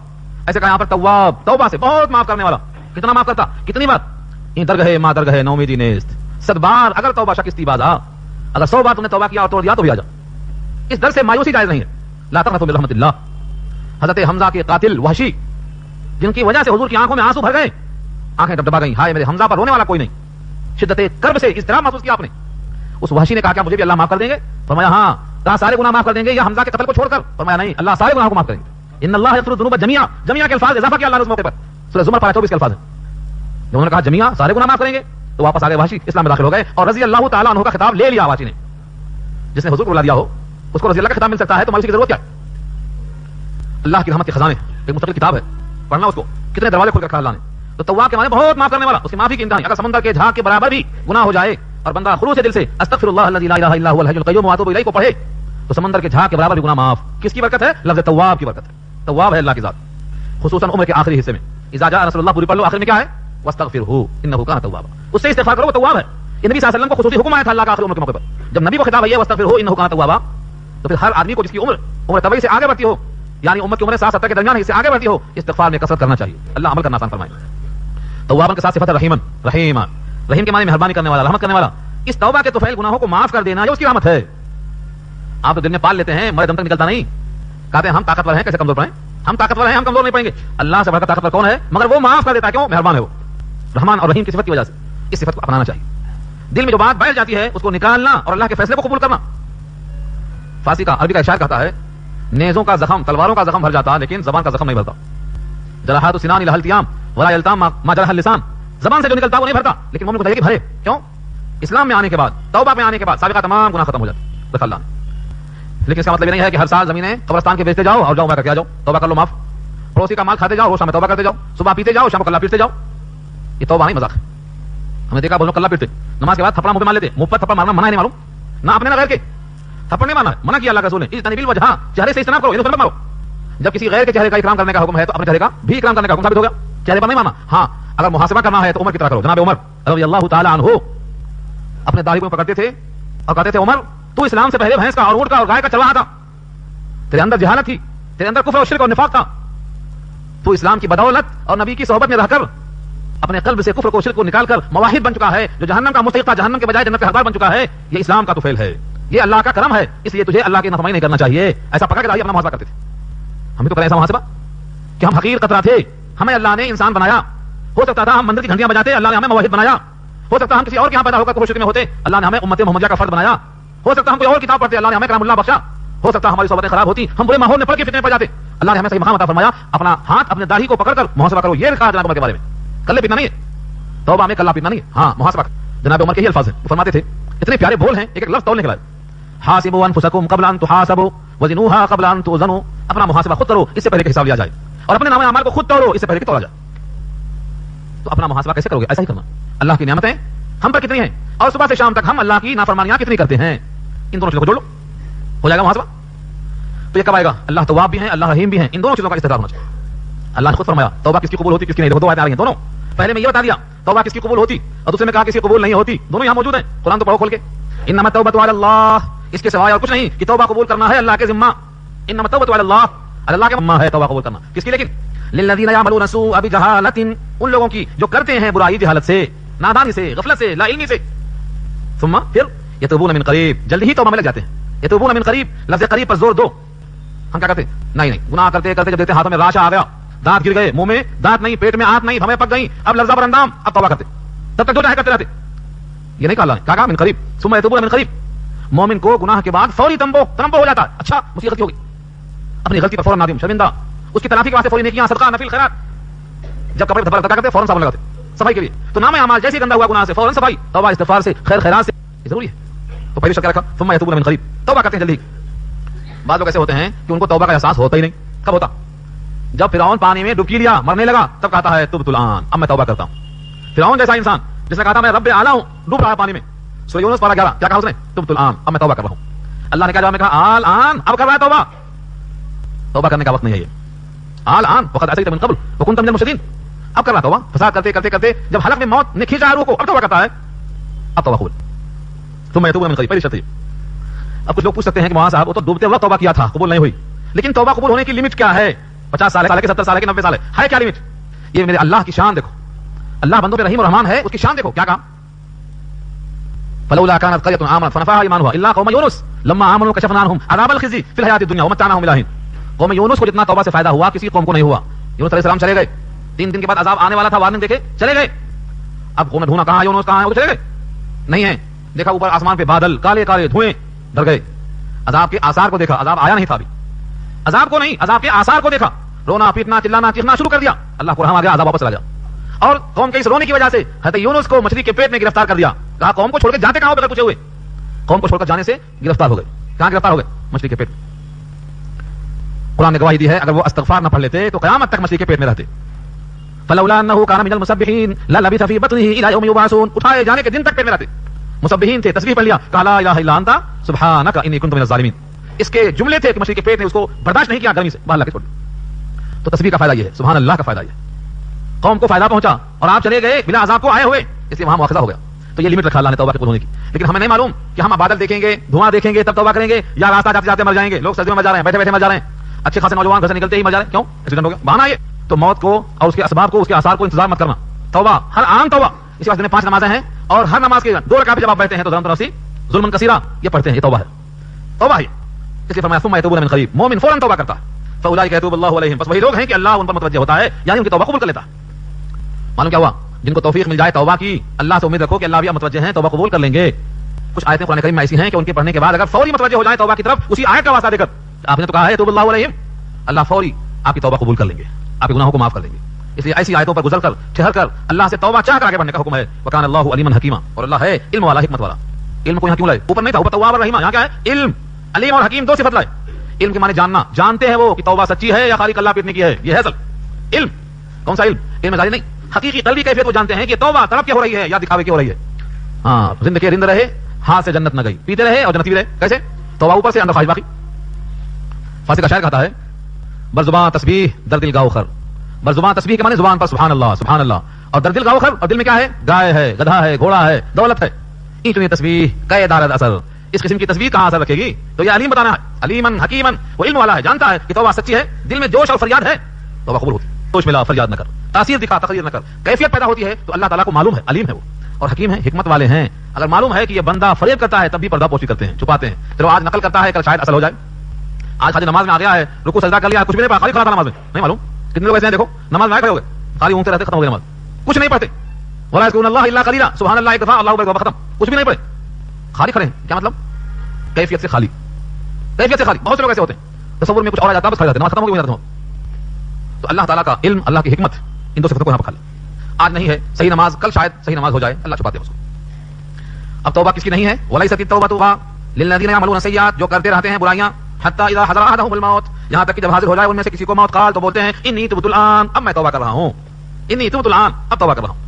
[SPEAKER 1] ایسے کہا یہاں پر تواب, توبہ سے بہت معاف کرنے والا. کتنا معاف کرتا, کتنی بار؟ این درگاہ ما درگاہ نومیدی نیست, 100 بار اگر توبہ شکستی بازا, اگر 100 بار تم نے توبہ کیا اور توڑ دیا تو بھی آ جا. اس در سے مایوسی جائز نہیں ہے. لا تقنطوا من رحمت اللہ. حضرت حمزہ کے قاتل وحشی, جن کی وجہ سے حضور کی آنکھوں میں آنسو بھر گئے, آنکھیں ڈبڈبا گئیں, ہائے میرے حمزہ پر رونے والا کوئی نہیں. شدت کرب سے اضطراب محسوس کیا آپ نے. اس وحشی نے کہا کیا مجھے بھی اللہ معاف کر دیں گے؟ فرمایا ہاں. کہا سارے گناہ معاف کر دیں گے یا حمزہ کے قتل کو چھوڑ کر؟ فرمایا نہیں, اللہ سارے گناہوں کو معاف کریں گے. ان اللہ یغفر الذنوب جميعا, جميعا کے الفاظ اضافہ کیا اللہ نے اس موقع پر. سورہ زمر پارہ 24 کے الفاظ ہیں. جب انہوں نے کہا جميعا, سارے گناہ معاف کریں گے, تو واپس آ گئے وحشی, اسلام میں داخل ہو گئے, اور رضی اللہ تعالیٰ عنہ کا خطاب لے لیا وحشی نے. جس نے حضور کو بلا دیا ہو اس کو رضی اللہ کا خطاب مل سکتا ہے, تو مایوسی کی ضرورت کیا ہے؟ اللہ کی رحمت کے خزانے, ایک مستقل کتاب ہے, پڑھنا اس کو, کتنے دروازے کھول کر رکھا اللہ نے. تو تواب کے معنی بہت معاف کرنے والا, اس کی معافی کی انتہا. اگر سمندر کے جھاگ کے برابر بھی گناہ ہو جائے اور بندہ خلوص دل سے استغفر اللہ الذی لا الہ الا هو الحی القیوم واتوب الیہ کو پڑھے, تو سمندر کے جھاگ کے برابر بھی گناہ معاف. کس کی برکت ہے؟ لفظ تواب کی برکت ہے. تواب ہے اللہ کی ذات, خصوصاً عمر کے آخری حصے میں. اذا جاء رسول اللہ, پوری پڑھ لو, آخر میں کیا ہے؟ واستغفرہ انہ کان توابا. اس سے استغفار کرو, وہ تواب ہے. یہ نبی صلی اللہ علیہ وسلم کو خصوصی حکم آیا تھا اللہ کا آخری عمر کے موقع پر. جب نبی کو خطاب ہے واستغفرہ انہ کان توابا, تو پھر ہر آدمی کو جس کی عمر طبعی سے آگے بڑھتی ہو, یعنی امت کی عمر 60-70 کے درمیان سے آگے بڑھتی ہو, استغفار میں کثرت کرنا چاہیے. اللہ عمل کرنا آسان فرمائے. توابن کے ساتھ صفت رحیمن, رحیم کے معنی مہربانی کرنے والا, رحمت کرنے والا. اس توبہ کے طفیل گناہوں کو معاف کر دینا یہ اس کی رحمت ہے. آپ تو دل میں پال لیتے ہیں, مرے دم تک نکلتا نہیں. کہتے ہیں ہم طاقتور ہیں, کیسے کمزور پڑیں؟ ہم طاقتور ہیں, ہم کمزور نہیں پڑیں گے. اللہ سے بڑھ کر طاقتور کون ہے؟ مگر وہ معاف کر دیتا ہے. کیوں؟ مہربان ہے وہ, رحمان اور رحیم کی صفت کی وجہ سے. اس صفت کو اپنانا چاہیے. دل میں جو بات بیٹھ جاتی ہے اس کو نکالنا اور اللہ کے فیصلے کو قبول کرنا. فارسی کا, عربی کا اشعار کہتا ہے نیزوں کا زخم، تلواروں کا زخم بھر جاتا لیکن زبان کا زخم نہیں بھرتا. جراحات السنان لها التیام ولا یلتام ما جرح اللسان. زبان سے جو نکلتا وہ نہیں بھرتا لیکن مومن کو چاہیے کہ بھرے. کیوں؟ اسلام میں آنے کے بعد، توبہ میں آنے کے بعد سابقہ تمام گناہ ختم ہو جاتے بس اللہ نے. لیکن اس کا مطلب یہ نہیں ہے کہ ہر سال زمینیں قبرستان کے بیچتے جاؤ اور جاؤ کر کے آ جاؤ، توبہ کر لو معاف. پڑوسی کا مال کھاتے جاؤ، روز شام میں توبہ کرتے جاؤ، صبح پیتے جاؤ، شام کو کلہ پیٹتے جاؤ. یہ توبہ نہیں، مذاق ہے. ہمیں دیکھا بہت لوگ کلہ پیٹتے، نماز کے بعد تھپڑا منہ پہ مار لیتے. منہ پر تھپڑا مارنا منع ہے، نہیں معلوم نہ اپنے نہ غیر کے. تھپڑ نہیں مارنا، منع کیا اللہ کا رسول نے. اجتنبوا الوجہ، چہرے سے اجتناب کرو، یہ تو مارو. جب کسی غیر کے چہرے کا اکرام کرنے کا حکم ہے تو اپنے چہرے کا بھی اکرام کرنے کا حکم ثابت ہو گیا. چہرے پر نہیں مارنا. ہاں اگر محاسبہ کرنا ہے تو عمر کی طرح کرو. جناب عمر رضی اللہ تعالی عنہ اپنے داڑھی کو پکڑتے تھے اور کہتے تھے عمر تو اسلام سے پہلے بھینس کا اور اونٹ کا اور گائے کا چرواہا تھا. تیرے اندر جہالت تھی، تیرے اندر کفر اور شرک اور نفاق تھا. تو اسلام کی بدولت اور نبی کی صحبت میں رہ کر اپنے قلب سے کفر کو شرک کو نکال کر مواحد بن چکا ہے، جو جہنم کا مستحق تھا، جہنم کے بجائے جنت کا حقدار بن چکا ہے. یہ اسلام کا تو فعل ہے، یہ اللہ کا کرم ہے. اس لیے تجھے اللہ کی نافرمانی نہیں کرنا چاہیے. ایسا پکا کے داڑھی اپنا محاسبہ کرتے تھے. ہم بھی تو کریں ایسا محاسبہ کہ ہم حقیر قطرہ تھے، ہمیں اللہ نے انسان بنایا. ہو سکتا تھا ہم مندر کی گھنٹیاں بجاتے، اللہ نے ہمیں مواحد بنایا. ہو سکتا ہم کسی اور کے یہاں پیدا ہو کر کفر شرک میں ہوتے، اللہ نے ہمیں امت محمدیہ کا فرد بنایا. ہو سکتا ہم کوئی اور کتاب پڑھتے، اللہ نے ہمیں کلام اللہ بخشا. ہو سکتا ہماری صحبتیں خراب ہوتی، ہم برے ماحول میں پڑھ کے فتنے پہ جاتے. اللہ نے ہمیں صحیح مقام عطا فرمایا. اپنا ہاتھ اپنے داڑھی کو پکڑ کر محاسبہ کرو. یہ لکھا جناب عمر کے بارے میں. کلے پیٹنا نہیں ہے، توبہ میں کلہ پیٹنا نہیں ہے. ہاں محاسبہ. جناب عمر کے یہ الفاظ ہیں، وہ فرماتے تھے، اتنے پیارے بول ہیں، ایک ایک لفظ تولنے کے لائق. حاسبوا انفسکم قبل ان تحاسبوا وزنوها قبل ان توزنوا. اپنا محاسبہ خود کرو اس سے پہلے کہ حساب لیا جائے، اور اپنے نام اعمال کو خود توڑو اس سے پہلے کہ توڑا جائے. تو اپنا محاسبہ کیسے کرو گے؟ ایسا ہی کرنا. اللہ کی نعمتیں ہم پر کتنی ہیں اور صبح سے شام تک ہم اللہ کی نافرمانیاں کتنی کرتے ہیں، ان دونوں چیزوں کو جوڑ لو، ہو جائے گا محاسبہ. تو یہ کب آئے گا؟ اللہ تواب بھی ہیں، اللہ رحیم بھی ہیں. ان دونوں چیزوں کا استحقاق ہونا چاہیے. اللہ نے خود فرمایا توبہ کس کی قبول ہوتی کس کی نہیں. دیکھو دو آیتیں آ رہی ہیں دونوں. پہلے میں یہ بتا دیا توبہ کس کی قبول ہوتی اور دوسرے میں کہا کس کی قبول نہیں ہوتی. دونوں یہاں موجود ہیں. قرآن تو پڑھو کھول کے. انما التوبۃ علی اللہ، اس کے سوائے اور کچھ نہیں کہ توبہ قبول کرنا ہے اللہ کے ذمہ. انما التوبۃ علی اللہ، اللہ کے ذمہ ہے توبہ قبول کرنا. کس کی؟ لیکن للذین یعملون السوء بجہالۃ، ان لوگوں کی جو کرتے ہیں برائی جہالت سے، نادانی سے، غفلت سے، لا علمی سے. ثم پھر یتوبون من قریب، جلدی ہی توبہ میں لگ جاتے ہیں. یتوبون من قریب، لفظ قریب پر زور دو. ہم کیا کرتے؟ نہیں گناہ کرتے کرتے جب دیکھتے ہاتھوں میں راشا آ گیا، دانت گر گئے، منہ میں دانت نہیں، پیٹ میں آنت نہیں، ہمیں پک گئی، اب لفظہ پر اندام، اب توبہ کرتے. تب تک جو چاہے کرتے رہتے. یہ نہیں کہا اللہ نے، کہا من قریب. ثم یتوبون من قریب. مومن کو گناہ کے بعد فوری تنبو ہو جاتا ہے. اچھا مجھ سے غلطی ہو گئی، اپنی غلطی پر فوراً نادم شرمندہ، اس کی تلافی کے واسطے فوری نیکیاں، صدقہ، نفل، خیرات. جب کپڑے دھبا کرتے فوراً صابن لگاتے صفائی کے لیے. تو نام اعمال جیسے گندا ہوا گناہ سے فوراً صفائی، توبہ استغفار سے، خیر خیرات سے. یہ ضروری ہے. تو پہلی شرط کیا رکھا؟ ثم یتوبون من قریب، توبہ کرتے ہیں جلدی. بعض لوگ ایسے ہوتے ہیں کہ ان کو توبہ کا احساس ہوتا ہی نہیں. کب ہوتا؟ جب فرعون پانی میں ڈبکی لیا، مرنے لگا، تب کہتا ہے تبت الآن، اب میں توبہ کرتا ہوں. فرعون جیسا انسان جس نے کہا تھا میں رب اعلیٰ ہوں، ڈوب رہا ہے پانی میں. سورہ یونس پارہ 11 کیا کہا اس نے؟ تبت الآن، اب میں توبہ کر رہا ہوں. اللہ نے کہا جواب میں کہا الآن، اب کر رہا ہے توبہ. توبہ کرنے کا وقت نہیں ہے یہ. الآن وقد عصیت من قبل وکنت من المفسدین. اب کر رہا توبہ، فساد کرتے کرتے کرتے جب حلق میں موت نے کھینچا ہے روح کو، اب توبہ کرتا ہے. اب توبہ قبول. ثم یتوبون من قریب، پہلی شرط ہے. اب کچھ لوگ پوچھ سکتے ہیں کہ مولانا صاحب وہ تو ڈوبتے وقت توبہ کیا تھا، قبول نہیں ہوئی، لیکن توبہ قبول ہونے کی لمٹ کیا ہے؟ 50 سال ہے کہ 70 سال ہے کہ 90 سال ہے کیا لمٹ؟ یہ میرے اللہ کی شان دیکھو. اللہ بندوں پہ رحیم اور رحمان ہے، اس کی شان دیکھو. کیا کہا؟ فلولا كانت قرية آمنت فنفعها إيمانها إلا قوم يونس لما آمنوا كشفنا عنهم عذاب الخزي في الحياة الدنيا ومتعناهم إلى حين. قوم یونس کو جتنا توبہ سے فائدہ ہوا کسی قوم کو نہیں ہوا. یونس علیہ السلام چلے گئے، 3 دن کے بعد عذاب آنے والا تھا، وارننگ دیکھے چلے گئے. اب قوم نے ڈھونڈا کہاں یونس کہاں ہے، وہ چلے گئے نہیں ہے. دیکھا اوپر آسمان پہ بادل کالے کالے دھوئیں، ڈر گئے. عذاب کے آثار کو دیکھا، عذاب آیا نہیں تھا ابھی. عذاب کو نہیں، عذاب کے آثار کو دیکھا. رونا پیٹنا چلانا چیخنا شروع کر دیا. اللہ کو رحم آ گیا، عذاب واپس چلا جا. اور قوم کے اس رونے کی وجہ سے حضرت یونس کو مچھلی کے پیٹ میں گرفتار کر دیا. کہا قوم کو چھوڑ کے جاتے کہاں ہو بغیر پوچھے ہوئے؟ قوم کو چھوڑ کر جانے سے گرفتار ہو گئے. کہاں گرفتار ہو گئے؟ مچھلی کے پیٹ. قرآن نے گواہی دی ہے اگر وہ استغفار نہ پڑھ لیتے تو قیامت تک مچھلی کے پیٹ میں رہتے. فلولا انه كان من المسبحين للبث في بطنه الى يوم يبعثون. اٹھائے جانے کے دن تک پیٹ میں رہتے. مسبحین تھے، تسبیح پڑھ لیا، کہا لا الہ الا انت سبحانك انی كنت من الظالمین. اس کے جملے تھے کہ مچھلی کے پیٹ نے اس کو برداشت نہیں کیا گرمی سے، باہر لا کے چھوڑ. تو تسبیح کا فائدہ یہ ہے، سبحان اللہ کا فائدہ یہ ہے. قوم کو فائدہ پہنچا اور آپ چلے گئے بلا عذاب کو آئے ہوئے، اس لیے وہاں مواخذہ ہو گیا. تو یہ لمٹ رکھا اللہ نے توبہ کے قبول ہونے کی. لیکن ہمیں نہیں معلوم کہ ہم بادل دیکھیں گے، دھواں دیکھیں گے تب توبہ کریں گے، یا راستہ جاتے جاتے مر جائیں گے. لوگ سردیوں میں مر جا رہے ہیں، بیٹھے بیٹھے مر جا رہے ہیں. اچھے خاصے نوجوان گھر سے نکلتے ہی مر جا رہے ہیں. کیوں؟ ایکسیڈنٹ ہو گیا، بہانہ یہ. تو موت کو اور اس کے اسباب کو، اس کے آثار کو انتظار مت کرنا. توبہ ہر عام توبہ. اس واسطے 5 نمازیں ہیں اور ہر نماز کے 2 رکعت جب آپ بیٹھتے ہیں تو ظلم تنسی ظلم کثیرہ یہ پڑھتے ہیں. یہ توبہ ہے، توبہ ہے. اس لیے فرمایا ثم یتوبون من قریب، مومن فوراً توبہ کرتا ہے. فاولئک یتوب اللہ علیہم، بس وہی لوگ ہیں کہ اللہ ان پر متوجہ ہوتا ہے، یعنی ان کی توبہ قبول کر لیتا ہے. معلوم کیا ہوا؟ جن کو توفیق مل جائے توبہ کی، اللہ سے امید رکھو کہ اللہ بھی متوجہ ہیں، توبہ قبول کر لیں گے. کچھ آیتیں قرآن کریم میں ایسی ہیں کہ ان کے پڑھنے کے بعد اگر فوری متوجہ ہو جائے توبہ کی طرف اسی آیت کا واسطہ دے کر آپ نے تو کہا ہے توب اللہ علیہم، اللہ فوری آپ کی توبہ قبول کر لیں گے، آپ کے گناہوں کو معاف کر دیں گے. اس لیے ایسی آیتوں پر گزر کر ٹھہر کر اللہ سے توبہ چاہ کر آگے بڑھنے کا حکم ہے. وکان اللہ علیما حکیما، اور اللہ ہے علم والا، حکمت والا. علم کو یہاں کیوں لائے؟ اوپر نہیں تھا، اوپر تواب اور رحیم. یہاں کیا ہے؟ علم. علیم اور حکیم دو صفت لائے. علم کے معنی جاننا، جانتے ہیں وہ کہ توبہ سچی ہے یا خالی کلہ پیٹنے کی ہے، یہ ہے اصل علم. کون سا علم؟ علم ظاہر نہیں، حقیقی قلبی کیفیت وہ جانتے ہیں کہ توبہ طلب کی ہو رہی ہے یا دکھاوے کی ہو رہی ہے. ہاں زندگی رند رہے، ہاتھ سے جنت نہ گئی، پیتے رہے اور جنت بھی رہے. کیسے؟ توبہ اوپر سے اندر خواہش باقی. فارسی کا شاعر کہتا ہے بر زبان تسبیح در دل گاؤ خر. بر زبان تسبیح کے معنی زبان پر سبحان اللہ سبحان اللہ، اور در دل گاؤ خر، اور دل میں کیا ہے؟ گائے ہے، گدھا ہے، گھوڑا ہے، دولت ہے. اتنی تسبیح کئے دارد اثر، اس قسم کی تسبیح کہاں اثر رکھے گی؟ تو یہ علیم بتانا ہے. علیمن حکیمن، وہ علم والا ہے، جانتا ہے کہ توبہ سچی ہے، دل میں جوش اور فریاد ہے، توبہ قبول ہوتی. جوش ملا، فریاد نہ کر، تاثیر دکھا، تقریر نہ کر، کیفیت پیدا ہوتی ہے تو اللہ تعالیٰ کو معلوم ہے، علیم ہے وہ، اور حکیم ہے، حکمت والے ہیں. اگر معلوم ہے کہ یہ بندہ فریب کرتا ہے تب بھی پردہ پوشی کرتے ہیں، چھپاتے ہیں. چلو آج نقل کرتا ہے، کل شاید اصل ہو جائے. آج خالی نماز میں آ گیا ہے، رکوع سجدہ کر لیا، کچھ بھی نہیں پڑھا، خالی کھڑا تھا نماز میں، نہیں معلوم. کتنے لوگ ایسے ہیں دیکھو، نماز میں کھڑے ہو گئے، خالی اونگتے رہتے، ختم ہو گئی نماز، کچھ نہیں پڑھتے. ولا یذکرون اللہ الا قلیلا، سبحان اللہ ایک دفعہ، اللہ اکبر ختم، کچھ بھی نہیں پڑھے، خالی کھڑے ہیں. کیا مطلب؟ کیفیت سے خالی، کیفیت سے خالی. بہت سے لوگ ایسے ہوتے ہیں، تصور میں کچھ اور آ جاتا ہے، بس کھڑے جاتے ہیں، نماز ختم ہو گئی. تو اللہ تعالیٰ کا علم، اللہ کی حکمت، ان دو صفتوں کو یہاں پر کھا لیں. آج نہیں ہے صحیح نماز، کل شاید صحیح نماز ہو جائے، اللہ چھپاتے ہیں اس کو. اب توبہ کس کی نہیں ہے؟ ولیست التوبۃ للذین یعملون السیئات، جو کرتے رہتے ہیں برائیاں، حتی اذا حضر احدهم الموت، یہاں تک کہ جب حاضر ہو جائے ان میں سے کسی کو موت، قال، تو بولتے ہیں انی تبت الان، اب میں توبہ کر رہا ہوں. انی تبت الان، اب توبہ کر رہا ہوں.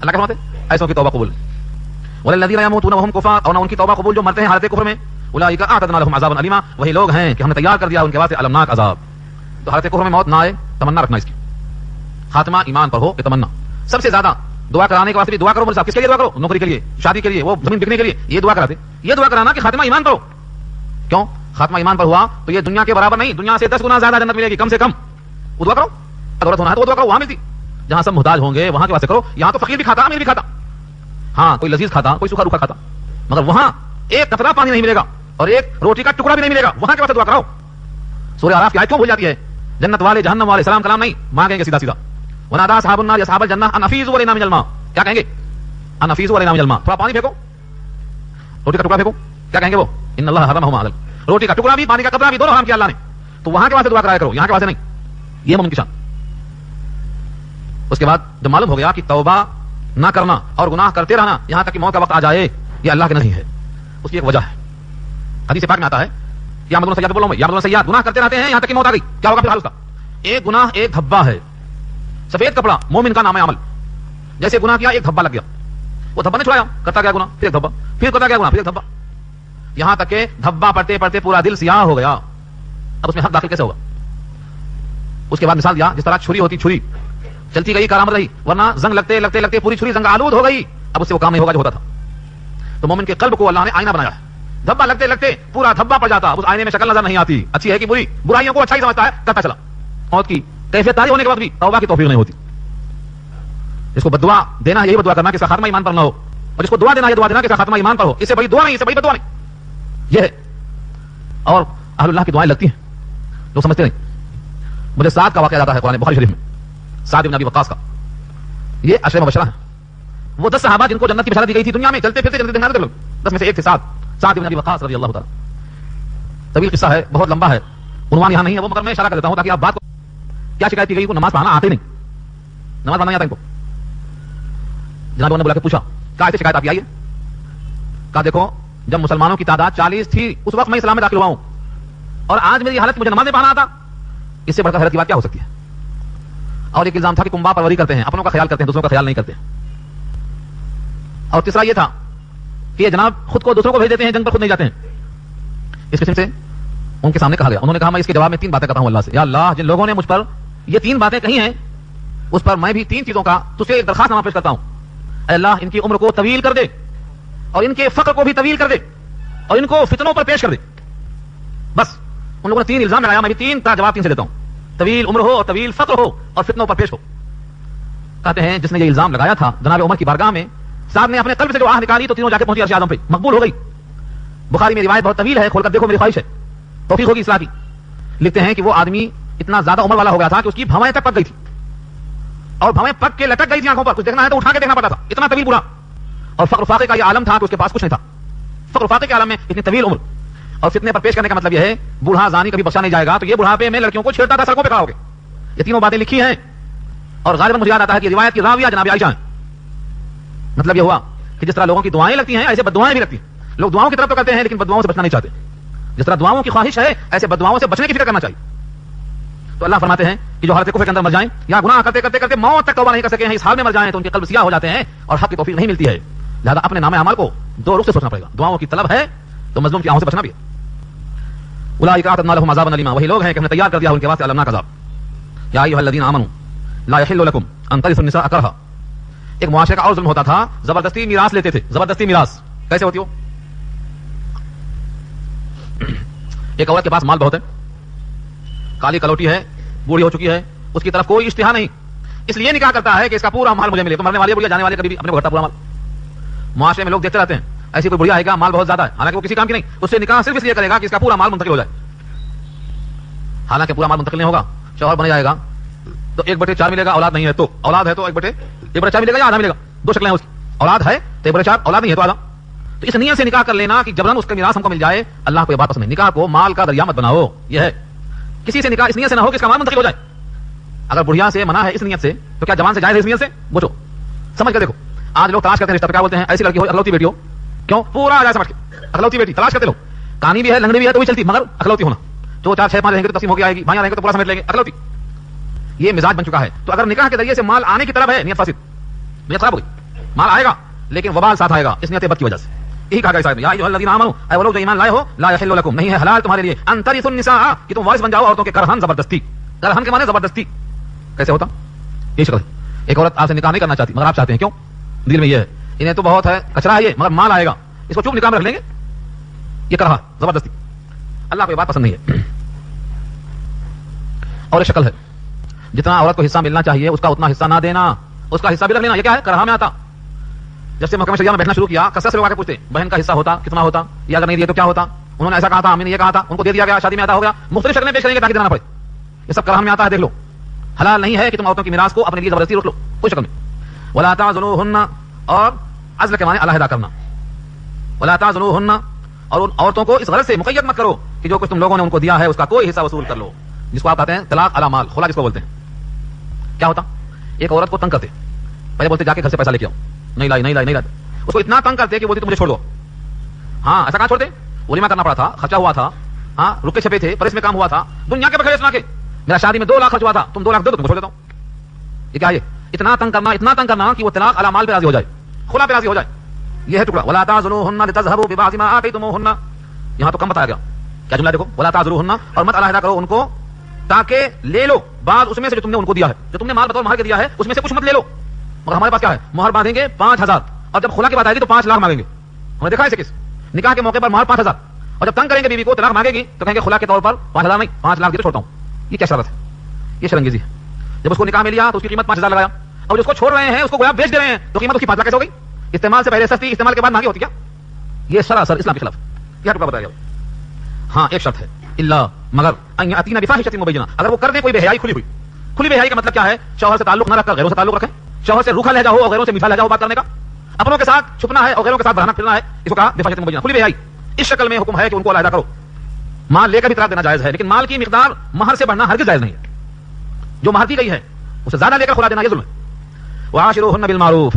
[SPEAKER 1] اللہ کیا فرماتے ہیں؟ ایسوں کی توبہ قبول. وللذین یموتون وهم کفار، اور نہ ان کی توبہ قبول جو مرتے ہیں حالت کفر میں. اولئک اعتدنا لهم عذابا الیما، وہی لوگ ہیں کہ ہم نے تیار کر دیا ان کے واسطے المناک عذاب. تو حالت کفر میں موت نہ آئے، تمنا رکھنا اس کی، خاتمہ ایمان پر ہو، یہ تمنا. سب سے زیادہ دعا کرانے کے واسطے بھی دعا کرو. مولوی صاحب کس کے لیے دعا کرو؟ نوکری کے لیے، شادی کے لیے، وہ زمین بکنے کے لیے، یہ دعا کراتے. یہ دعا کرانا کہ خاتمہ ایمان پر ہو. کیوں؟ خاتمہ ایمان پر ہوا تو یہ دنیا کے برابر نہیں، دنیا سے 10 گنا زیادہ جنت ملے گی کم سے کم. وہ دعا کرو. ضرورت ہونا ہے تو وہ دعا کرو، وہاں ملتی. جہاں سب محتاج ہوں گے وہاں کے واسطے کرو. یہاں تو فقیر بھی کھاتا، امیر بھی کھاتا، ہاں کوئی لذیذ کھاتا، کوئی سوکھا روکھا کھاتا، مگر وہاں ایک قطرہ پانی نہیں ملے گا اور ایک روٹی کا ٹکڑا بھی نہیں ملے گا. وہاں کے واسطے دعا کراؤ. سورہ اعراف کی آیت کیوں بھول جاتی ہے؟ جنت والے جہنم والے سلام کلام نہیں مانگیں گے سیدھا سیدھا. ونادى اصحاب النار اصحاب الجنہ ان افیضوا علینا من الماء، کیا کہیں گے؟ ان افیضوا علینا من الماء، تھوڑا پانی پھینکو، روٹی کا ٹکڑا پھینکو، کیا کہیں گے وہ؟ ان اللہ حرمهما على، روٹی کا ٹکڑا بھی پانی کا قطرہ بھی دونوں حرام کیا اللہ نے. تو وہاں کے واسطے دعا کرایا کرو، یہاں کے واسطے نہیں. یہ مومن کی شان. اس کے بعد جب معلوم ہو گیا کہ توبہ نہ کرنا اور گناہ کرتے رہنا یہاں تک کہ موت کا وقت آ جائے یہ اللہ کے نہیں ہے، اس کی ایک وجہ ہے. حدیث پاک میں آتا ہے یا مدن سیاد، بولو میں یا مدن سیاد، گناہ کرتے رہتے ہیں یہاں تک کہ موت آ گئی. کیا ہوگا پھر حال اس کا؟ ایک گناہ ایک دھبا ہے، سفید کپڑا مومن کا نام ہے عمل. جیسے گناہ کیا ایک دھبا لگ گیا، وہ دھبا نے چھڑایا، کرتا گیا گناہ، پھر ایک دھبا، پھر کرتا گیا گناہ، پھر ایک دھبا، یہاں تک کہ دھبا پڑتے پڑتے پورا دل سیاہ ہو گیا. اب اس میں حق داخل کیسے ہوگا؟ اس کے بعد مثال دیا جس طرح چھری ہوتی، چھری چلتی گئی کارآمد رہی، ورنہ زنگ لگتے لگتے لگتے پوری چھری زنگ آلود ہو گئی. اب اس سے وہ کام نہیں ہوگا جو ہوتا تھا. تو مومن کے قلب کو اللہ نے آئینہ بنایا ہے. دھبا لگتے لگتے پورا دھبا پڑ جاتا، اس آئینے میں شکل نظر نہیں آتی، اچھی ہے کہ بری، برائیوں کو اچھائی سمجھتا ہے، کرتا چلا. موت کی کیفیت طاری ہونے کے بعد بھی توبہ کی توفیق نہیں ہوتی. جس کو بدعا دینا یہی بدعا کرنا کہ اس کا خاتمہ ایمان پر نہ ہو، اور جس کو دعا دینا یہ دعا دینا کہ اس کا خاتمہ ایمان پر ہو. اس سے بڑی دعا نہیں، اس سے بڑی بدعا نہیں. یہ ہے. اور اہل اللہ کی دعائیں لگتی ہیں، لوگ سمجھتے نہیں. مجھے سعد کا واقعہ آتا ہے قرآن بخاری شریف میں، سعد بن ابی وقاص کا. یہ عشرہ مبشرہ ہیں. وہ 10 صحابہ جن کو جنت کی بشارت دی گئی تھی، دنیا میں چلتے پھرتے جنت دکھانے تھے لوگ، 10 میں سے ایک تھے سعد بن ابی وقاص رضی اللہ تعالی. طویل قصہ ہے، بہت لمبا ہے، عنوان یہاں نہیں ہے وہ، مگر میں اشارہ کر دیتا ہوں تاکہ آپ بات کو. کیا شکایت کی گئی؟ کو نماز پڑھانا آتے نہیں، نماز پڑھنا نہیں آتا ان کو. جناب نے بلا کے پوچھا کیا شکایت آپ کی آئی ہے؟ کہا دیکھو جب مسلمانوں کی تعداد 40 تھی اس وقت میں اسلام میں داخل ہوا ہوں، اور آج میری حالت مجھے نماز نہیں پڑھنا آتا، اس سے بڑھ کر حیرت کی بات کیا ہو سکتی ہے؟ اور ایک الزام تھا کہ کنبا پروری کرتے ہیں، اپنوں کا خیال کرتے ہیں، دوسروں کا خیال نہیں کرتے. اور تیسرا یہ تھا کہ یہ جناب خود کو دوسروں کو بھیج دیتے ہیں، جنگ پر خود نہیں جاتے ہیں. اس قسم سے ان کے سامنے کہا گیا. انہوں نے کہا میں اس کے جواب میں 3 باتیں کرتا ہوں اللہ سے. یا اللہ، جن لوگوں نے مجھ پر یہ 3 باتیں کہی ہیں اس پر میں بھی 3 چیزوں کا تجھ سے ایک درخواست نامہ پیش کرتا ہوں. اے اللہ، ان کی عمر کو طویل کر دے، اور ان کے فقر کو بھی طویل کر دے، اور ان کو فتنوں پر پیش کر دے. بس ان لوگوں نے 3 الزام لگایا، میں بھی 3 کا جواب 3 سے دیتا ہوں. طویل عمر ہو، اور طویل فقر ہو، اور فتنوں پر پیش ہو. کہتے ہیں جس نے یہ الزام لگایا تھا جناب عمر کی بارگاہ میں، صاحب نے اپنے قلب سے جو آہ نکالی تو تینوں جا کے پہنچی عرش اعظم پہ، مقبول ہو گئی. بخاری میں روایت بہت طویل ہے، کھول کر دیکھو، میری خواہش ہے توفیق ہوگی اصلاح کی. لکھتے ہیں کہ وہ آدمی اتنا زیادہ عمر والا ہو گیا تھا کہ اس کی بھویں تک پک گئی تھی، اور بھویں پک کے لٹک گئی تھی آنکھوں پر، کچھ دیکھنا ہے تو اٹھا کے دیکھنا پڑتا تھا، اتنا طویل بوڑھا. اور فقر فاقے کا یہ عالم تھا کہ اس کے پاس کچھ نہیں تھا. فقر فاقے کے عالم میں اتنی طویل عمر. اور فتنے پر پیش کرنے کا مطلب یہ ہے بوڑھا زانی کبھی بخشا نہیں جائے گا. تو یہ بڑھاپے میں لڑکیوں کو چھیڑتا تھا سڑکوں پہ کھڑا ہو کے. یہ تینوں باتیں لکھی ہیں اور غالباً مجھے یاد آتا ہے کہ روایت کی راویہ جناب عائشہ ہیں. مطلب یہ ہوا کہ جس طرح لوگوں کی دعائیں لگتی ہیں ایسے بددعائیں بھی لگتی ہیں. لوگ دعاؤں کی طرف تو کرتے ہیں لیکن بددعاؤں سے بچنا نہیں چاہتے. جس طرح دعاؤں کی خواہش ہے ایسے بددعاؤں سے بچنے کی فکر کرنا چاہیے. تو اللہ فرماتے ہیں کہ جو حالت کفر کے اندر مر جائیں یا گناہ کرتے کرتے کرتے موت تک توبہ نہیں کر سکے ہیں, اس حال میں مر جائیں تو ان کے قلب سیاہ ہو جاتے ہیں اور حق کی توفیق نہیں ملتی ہے. لہذا اپنے نام اعمال کو دو رخ سے سوچنا پڑے گا. دعاؤں کی طلب ہے تو مظلوم کی آہوں سے بچنا بھی ہے. اولئک اعتدنا لهم عذابا الیما, وہی لوگ ہیں کہ ہم نے تیار کر دیا ان کے واسطے المناک عذاب. یا ایھا الذین آمنوا لا یحل لکم ان ترثوا النساء کرہا. ایک معاشرے کا اور ظلم ہوتا تھا, زبردستی میراث لیتے تھے. زبردستی میراث کیسے ہوتی ہو؟ ایک عورت کے پاس مال بہت ہے, کالی کلوٹی ہے, بوڑھی ہو چکی ہے, اس کی طرف کوئی اشتہا نہیں, اس لیے نکاح کرتا ہے کہ اس کا پورا مال مجھے ملے. تو مرنے والی بڑھیا, جانے والے کبھی اپنے کو گھٹا پورا مال. معاشرے میں لوگ دیکھتے رہتے ہیں ایسی کوئی بڑھیا ہے کیا, مال بہت زیادہ ہے, حالانکہ وہ کسی کام کی نہیں. اس سے نکاح صرف اس لیے کرے گا کہ اس کا پورا مال منتقل ہو جائے. حالانکہ پورا مال منتقل نہیں ہوگا, شوہر بن جائے گا تو 1/4 ملے گا, اولاد نہیں ہے تو اولاد ہے تو 1/4 ملے گا یا آدھا ملے گا. دو شکلیں ہیں اس کی, اولاد ہے تو 1/4, اولاد نہیں ہے تو آدھا. تو اس نیت سے نکاح کر لینا کہ جبرن اس کا میراث ہم کو مل جائے, اللہ کو یہ بات پسند نہیں. نکاح کو مال کا ذریعہ مت بناؤ. یہ ہے کسی سے نکاح اس نیت سے نہ ہو کہ اس کا مال منتقل ہو جائے. اگر بڑھیا سے منع ہے اس نیت سے تو کیا جوان سے جائز ہے اس نیت سے؟ پوچھو, سمجھ کر دیکھو. آج لوگ تلاش کرتے ہیں رشتہ, کیا بولتے ہیں ایسی لڑکی ہو اکلوتی بیٹی ہو. کیوں؟ پورا آ جائے سمجھ کے اکلوتی بیٹی تلاش کرتے لوگ. کہانی بھی ہے, لنگڑی بھی ہے تو بھی چلتی, مگر اکلوتی ہونا. جو 4 6 5 رہیں گے تو تقسیم ہو کے آئے گی, بھائیاں رہیں گے تو پورا سمیٹ لیں گے, اکلوتی. یہ مزاج بن چکا ہے. تو اگر نکاح کے ذریعے سے مال آنے کی طرف ہے, نیت فاسد, نیت خراب ہو گئی. مال آئے گا لیکن وبال ساتھ آئے گا اس نیت بد کی وجہ سے. یہی کہا گیا ہے یا ایھا الذین آمنوا, اے وہ لوگ جو ایمان لائے ہو, لا یحل لکم, نہیں ہے حلال تمہارے لیے, ان ترثوا النساء, کہ تم وارث بن جاؤ عورتوں کے کرہن, زبردستی. کرہن کے معنی زبردستی. کیسے ہوتا؟ یہ شکل ہے. ایک عورت آپ سے نکاح نہیں کرنا چاہتی مگر آپ چاہتے ہیں, کیوں؟ دل میں یہ ہے انہیں تو بہت ہے, کچرا ہے یہ, مگر مال آئے گا, اس کو چوپ نکاح میں رکھ لیں گے. یہ کرہا, زبردستی. اللہ کو یہ بات پسند نہیں ہے. اور یہ شکل ہے, جتنا عورت کو حصہ ملنا چاہیے اس کا اتنا حصہ نہ دینا, اس کا حصہ بھی رکھ لینا. یہ کیا ہے؟ کرہا میں آتا. جب سے محکمہ شریعہ میں بیٹھنا شروع کیا, کثرت سے لوگ آ کے پوچھتے بہن کا حصہ ہوتا کتنا ہوتا, یا اگر نہیں دیا تو کیا ہوتا. انہوں نے ایسا کہا تھا, ہم نے یہ کہا تھا, ان کو دے دیا گیا, شادی میں آتا ہو گیا. مختلف شکلیں پیش کریں گے تاکہ دینا پڑے. یہ سب کرہا میں آتا ہے, دیکھ لو. حلال نہیں ہے کہ تم عورتوں کی میراث کو اپنے لیے زبردستی رکھ لو کوئی شکل میں. ولا تعذلوهن, اور عزل کے معنی علیحدہ کرنا. ولا تعذلوهن, اور ان عورتوں کو اس غرض سے مقید مت کرو کہ جو کچھ تم لوگوں نے ان کو دیا ہے اس کا کوئی حصہ وصول کر لو, جس کو آپ کہتے ہیں طلاق علی مال, خلا جس کو بولتے ہیں. کیا ہوتا؟ ایک عورت کو تنگ کرتے, پہلے بولتے جا کے گھر سے پیسہ لے کے آؤ, نہیں لائی نہیں لائی نہیں لائی, اس کو اتنا تنگ کرتے کہ بولتی تم مجھے چھوڑ دو. ہاں ایسا کہاں چھوڑ دے, ولیمہ کرنا پڑا تھا, خرچہ ہوا تھا, ہاں رکے چھپے تھے, پریس میں کام ہوا تھا, دنیا کے بکھرے سنا کے میرا شادی میں 2 لاکھ خرچ ہوا تھا, تم 2 لاکھ دو تو تم چھوڑ دیتا ہوں. یہ کیا ہے؟ اتنا تنگ کرنا, اتنا تنگ کرنا کہ وہ طلاق علی مال پہ راضی ہو جائے, خلا پہ راضی ہو جائے. یہ ہے ٹکڑا. ولا تعذلوهن لتذهبوا ببعض ما آتيتموهن, یہاں تو کم بتایا گیا. کیا جملہ دیکھو, ولا تعذلوهن, اور مت علیحدہ کرو ان کو تاکہ لے لو بعض اس میں سے جو تم نے ان کو دیا ہے, جو تم نے مال بطور مہر کے دیا ہے اس میں سے کچھ مت لے لو. مگر ہمارے پاس کیا ہے, مہر باندھیں گے 5000, اور جب خلا کی بات آئے گی تو 5 لاکھ مانگیں گے. ہم نے دیکھا ہے کس نکاح کے موقع پر مہر 5000, اور جب تنگ کریں گے بیوی کو طلاق مانگے گی تو کہیں گے خلا کے طور پر 5000 نہیں 5 لاکھ دے تو چھوڑتا ہوں. یہ کیا شرط ہے؟ یہ شرنگیزی ہے. جب اس کو نکاح میں لیا تو اس کی قیمت 5000 لگایا, اور جو اس کو چھوڑ رہے ہیں اس کو گویا بیچ دے رہے ہیں تو قیمت اس کی 5 لاکھ کیسے ہو گئی؟ استعمال سے پہلے سستی, استعمال کے بعد مہنگی ہوتی. کیا یہ سراسر اسلام کے خلاف. کیا ٹکڑا بتایا گیا. ہاں ایک شرط ہے, الا مگر ان یاتینا بفاحشۃ مبینہ, اگر وہ کر دیں کوئی بے حیائی کھلی ہوئی. کھلی بے حیائی کا مطلب کیا ہے؟ شوہر سے تعلق نہ رکھ کر غیروں سے تعلق رکھیں, شوہر سے روکھا لہجہ ہو اور غیروں سے میٹھا لہجہ ہو بات کرنے کا, اپنوں کے ساتھ چھپنا ہے اور غیروں کے ساتھ بہانا پھرنا ہے, اس کو کہا بفاحشۃ مبینہ, کھلی بے حیائی. اس شکل میں حکم ہے کہ ان کو علیحدہ کرو. مال لے کر بھی طلاق دینا جائز ہے, لیکن مال کی مقدار مہر سے بڑھنا ہرگز جائز نہیں ہے. جو مہر دی گئی ہے اسے زیادہ لے کر خلا دینا یہ ظلم ہے. وعاشروهن بالمعروف,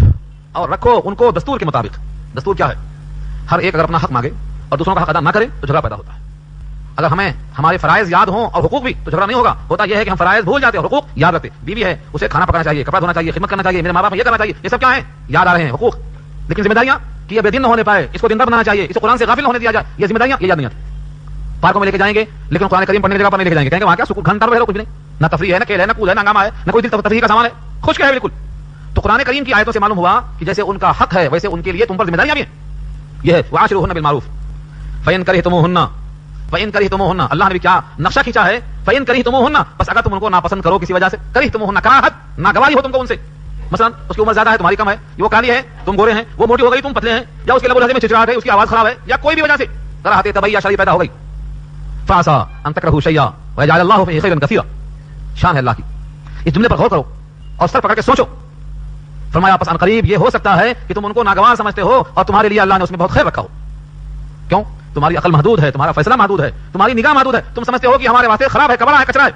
[SPEAKER 1] اور رکھو ان کو دستور کے مطابق. دستور کیا ہے؟ ہر ایک اگر اپنا حق مانگے اور دوسروں کا حق ادا نہ کرے تو جھگڑا پیدا ہوتا ہے. اگر ہمیں ہمارے فرائض یاد ہوں اور حقوق بھی تو جھگڑا نہیں ہوگا. ہوتا یہ ہے کہ ہم فرائض بھول جاتے ہیں اور حقوق یاد رکھتے. بیوی ہے اسے کھانا پکانا چاہیے, کپڑا دھونا چاہیے, خدمت کرنا چاہیے, میرے ماں باپ یہ کرنا چاہیے, یہ سب کیا ہے؟ یاد آ رہے ہیں حقوق. لیکن ذمہ داریاں کہ یہ بے دین نہ ہونے پائے, اس کو دیندار بنانا چاہیے, اس کو قرآن سے غافل نہ ہونے دیا جائے, یہ ذمہ داریاں یہ یاد نہیں آتی. پارکوں میں لے کے جائیں گے لیکن قرآن کریم پڑھنے کی جگہ پر نہیں لے کے جائیں گے, کہیں گے وہاں کیا سکون گھنٹہ ہے, کچھ نہیں, نہ تفریح ہے, نہ کھیل ہے, نہ کود ہے, نہ ہنگامہ ہے, نہ کوئی دل تفریح کا سامان ہے, خشک ہے بالکل. تو قرآن کریم کی آیتوں سے معلوم ہوا کہ جیسے ان کا حق ہے ویسے ان کے لیے تم پر ذمہ داریاں بھی ہیں. یہ ہے وعاشروهن بالمعروف فإن كرهتموهن, فإن كرهتموهن, اللہ نے بھی کیا نقشہ کھینچا ہے. فإن كرهتموهن, بس اگر تم ان کو ناپسند کرو کسی وجہ سے, كرهتموهن کراہت, ناگواری ہو تم کو ان سے. مثلا اس کی عمر زیادہ ہے تمہاری کم ہے, وہ کالی ہے تم گورے ہیں, وہ موٹی ہو گئی تم پتلے ہیں, یا اس کے لب و لہجے میں چچڑاہٹ ہے, اس کی آواز خراب ہے, یا کوئی بھی وجہ سے کراہت طبعی یا شرعی پیدا ہو گئی. فعسى ان تكرهوا شيئا ويجعل الله فيه خيرا كثيرا. شان ہے اللہ کی. اس جملے پر غور کرو اور سر پکڑ کے سوچو. فرمایا پس ان قریب یہ ہو سکتا ہے کہ تم ان کو ناگوار سمجھتے ہو اور تمہارے لیے اللہ نے اس میں بہت خیر رکھا ہو. کیوں؟ تمہاری عقل محدود ہے, تمہارا فیصلہ محدود ہے, تمہاری نگاہ محدود ہے, تم سمجھتے ہو کہ ہمارے واسطے خراب ہے, کبڑا ہے, کچرا ہے,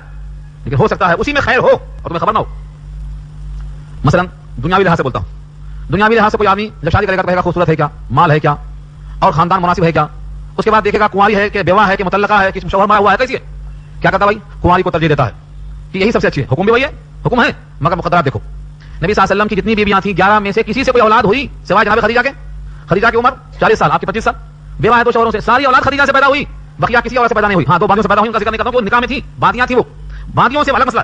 [SPEAKER 1] لیکن ہو سکتا ہے اسی میں خیر ہو اور تمہیں خبر نہ ہو. مثلا دنیاوی لحاظ سے بولتا ہوں, دنیاوی لحاظ سے کوئی آدمی جب شادی کرے گا تو کہے گا خوبصورت ہے کیا, مال ہے کیا, اور خاندان مناسب ہے کیا. اس کے بعد دیکھے گا کنواری ہے کہ بیوہ ہے کہ مطلقہ ہے کہ شوہر مارا ہوا ہے, کیسی ہے, کیا کرتا بھائی, کنواری کو ترجیح دیتا ہے کہ یہی سب سے اچھی ہے. حکم بھی وہی ہے, حکم ہے, مگر مقدرات دیکھو. نبی صلی اللہ علیہ وسلم کی جتنی بیویاں تھیں 11 میں سے کسی سے کوئی اولاد ہوئی سوائے جناب خدیجہ کے. خدیجہ کی عمر 40 سال, آپ کی 25 سال, بیوہ ہے 2 شوہروں سے, ساری اولاد خدیجہ سے پیدا ہوئی, بقیہ کسی اور سے پیدا نہیں ہوئی. ہاں 2 باندیوں سے پیدا ہوئی, ان کا ذکر نہیں کرتا ہوں, وہ نکاح میں تھی, باندیاں تھیں, وہ باندیوں سے الگ مسئلہ.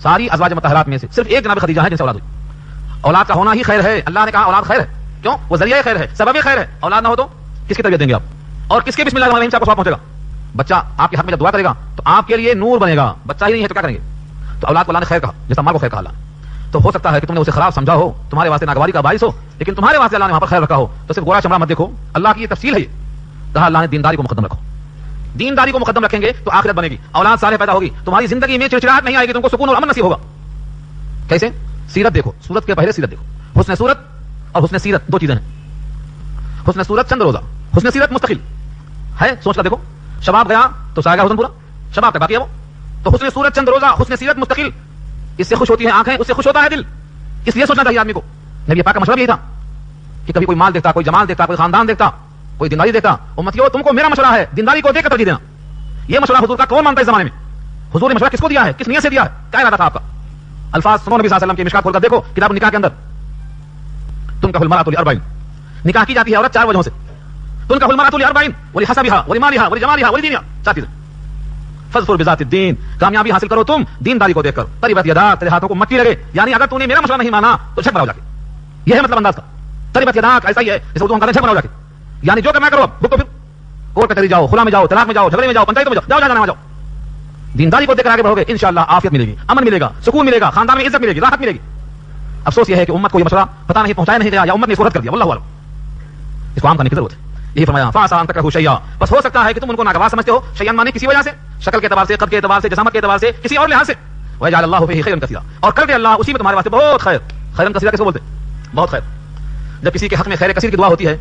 [SPEAKER 1] ساری ازواج مطہرات میں سے صرف ایک جناب خدیجہ ہے جن سے اولاد ہوئی. اولاد کا ہونا ہی خیر ہے, اللہ نے کہا اولاد خیر ہے, کیوں, وہ ذریعہ خیر ہے, سبب خیر ہے. اولاد نہ ہو تو کس کی تربیت دیں گے آپ, اور کس کے بسم اللہ الرحمن الرحیم سے آپ کو ثواب پہنچے گا. بچہ آپ کے حق میں جب دعا کرے گا تو آپ کے لیے نور بنے گا, بچہ ہی نہیں ہے تو کیا کریں گے. تو اولاد کو اللہ نے خیر کہا, جیسا مال کو خیر کہا اللہ. تو ہو سکتا ہے کہ تم نے اسے خراب سمجھا ہو, تمہارے واسطے ناگواری کا باعث ہو, لیکن تمہارے واسطے اللہ نے وہاں پر خیر رکھا ہو. تو صرف گوڑا چمڑا مت دیکھو, اللہ کی یہ تفصیل ہے. یہ کہا اللہ نے دینداری کو مقدم رکھو, دینداری کو مقدم رکھیں گے تو آخرت بنے گی, اولاد صالح پیدا ہوگی, تمہاری زندگی میں چڑچڑاہٹ نہیں آئے گی, تم کو سکون اور امن نصیب ہوگا. کیسے, سیرت دیکھو, صورت کے پہلے سیرت دیکھو. حسن صورت اور حسن سیرت 2 چیزیں ہیں. حسن صورت چند روزہ, حسن سیرت مستقل ہے, سوچ کر دیکھو. شباب گیا تو سائے گا حسن پورا, شباب تک باقی ہے وہ. تو حسن صورت چند روزہ, حسن سیرت مستقل, اس سے خوش ہوتی ہیں آنکھیں, اس سے خوش ہوتا ہے دل. اس لیے سوچنا چاہیے آدمی کو. نبی پاک کا مشورہ یہی تھا کہ کبھی کوئی مال دیکھتا, کوئی جمال دیکھتا, کوئی خاندان دیکھتا, کوئی دینداری دیکھتا, امتیو تم کو میرا مشورہ ہے, دینداری کو دیکھ کر ترجیح دینا. یہ مشورہ حضور کا کون مانتا ہے اس زمانے میں, حضور نے مشورہ کس کو دیا ہے, کس نیت سے دیا ہے, کیا ارادہ تھا آپ کا. الفاظ سنو نبی صلی اللہ علیہ وسلم کی مشکات کھول کر دیکھو کتاب نکاح کے اندر. تنکح المرأة لأربع, نکاح کی جاتی ہے عورت 4 وجہوں سے. تنکح المرأة لأربع, ولحسبها ولمالها ولجمالها ولدينها, 4 چیزیں. فاظفر بذات الدین, کامیابی حاصل کرو تم دینداری کو دیکھ کر. تربت یداک, تیرے ہاتھوں کو مٹی لگے, یعنی اگر تو نے میرا مشورہ نہیں مانا تو جھک بناؤ جا کے. یہ ہے مطلب انداز کا. تربت یداک ایسا ہی ہے جیسے اردو ہم کہتے ہیں جھک بناؤ جا کے, یعنی جو کرنا کرو, اب بھگتو پھر کورٹ کچہری جاؤ, خلا میں جاؤ, طلاق میں جاؤ, جھگڑے میں جاؤ, پنچایت میں جاؤ, جانا جاؤ. دینداری کو دیکھ کر آگے بڑھو گے انشاءاللہ عافیت ملے گی, امن ملے گا, سکون ملے گا, خاندان میں عزت ملے گی, راحت ملے گی. افسوس یہ ہے کہ امت کو یہ مشورہ پتہ نہیں پہنچایا نہیں گیا, یا امت نے اس کو رد کر دیا, واللہ اعلم. اس کو عام کرنے کی ضرورت ہے. یہی فرمایا فاسا ان تکرہوا شیئا, بس ہو سکتا ہے کہ تم ان کو ناگوار سمجھتے ہو. شیئا مانے کسی وجہ سے, شکل کے اعتبار سے, قد کے اعتبار سے, جسامت کے اعتبار سے, کسی اور لحاظ سے. وجعل اللہ فیہ خیرا کثیرا, اور کر دے اللہ اسی میں تمہارے واسطے بہت خیر. خیرا کثیرا کس کو بولتے ہیں, بہت خیر. جب کسی کے حق میں خیر کثیر کی دعا ہوتی ہے,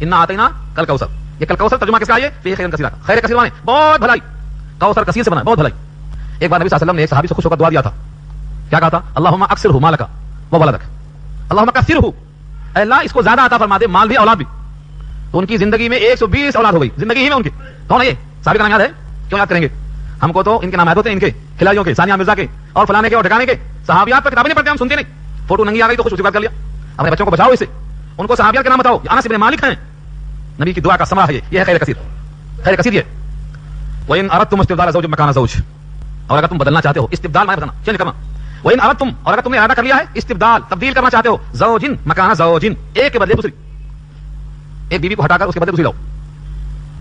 [SPEAKER 1] انا اعطینا کل کوثر, یہ کل کوثر ترجمہ کس کا ہے, فیہ خیرا کثیرا, خیر کثیر مانے بہت بھلائی, کوثر کثیر سے بنا بہت بھلائی. ایک بار نبی صلی اللہ علیہ وسلم نے ایک صحابی سے خوش ہو کر دعا دیا تھا. کیا کہا تھا, اللہم اکثرہ مالک وولدک, اللہم کثرہ, اے اللہ اس کو زیادہ عطا فرما دے, مال بھی اولاد بھی. تو ان کی زندگی میں 120 اولاد ہو گئی, زندگی ہی میں ان کی. کون ہے یہ صحابی کا نام یاد ہے, کیوں یاد کریں گے, ہم کو تو ان کے نام یاد ہوتے ہیں, ان کے کھلاڑیوں کے, ثانیہ مرزا کے اور فلانے کے اور ٹھکانے کے. صحابیات پر کتابیں نہیں پڑھتے, ہم سنتے نہیں. فوٹو ننگی آ گئی تو خوش کر لیا. اپنے بچوں کو بچاؤ اس سے, ان کو صحابیات کے نام بتاؤ, انس بن مالک ہیں. نبی کی دعا کا ثمرہ ہے یہ ہے خیر کثیر. خیر کثیر یہ. وَإِنْ أَرَدْتُمْ اسْتِبْدَالَ زَوْجٍ مَكَانَ زَوْجٍ, اور اگر تم بدلنا چاہتے ہو, استبدال معنی بتانا, چینج کرنا. وَإِنْ أَرَدْتُمْ, اور اگر تم نے ارادہ کر لیا ہے استبدال, تبدیل کرنا چاہتے ہو, زوجن مکان زوجن, ایک کے بدلے دوسری, ایک بیوی کو ہٹا کر اس کے بدلے دوسری لاؤ,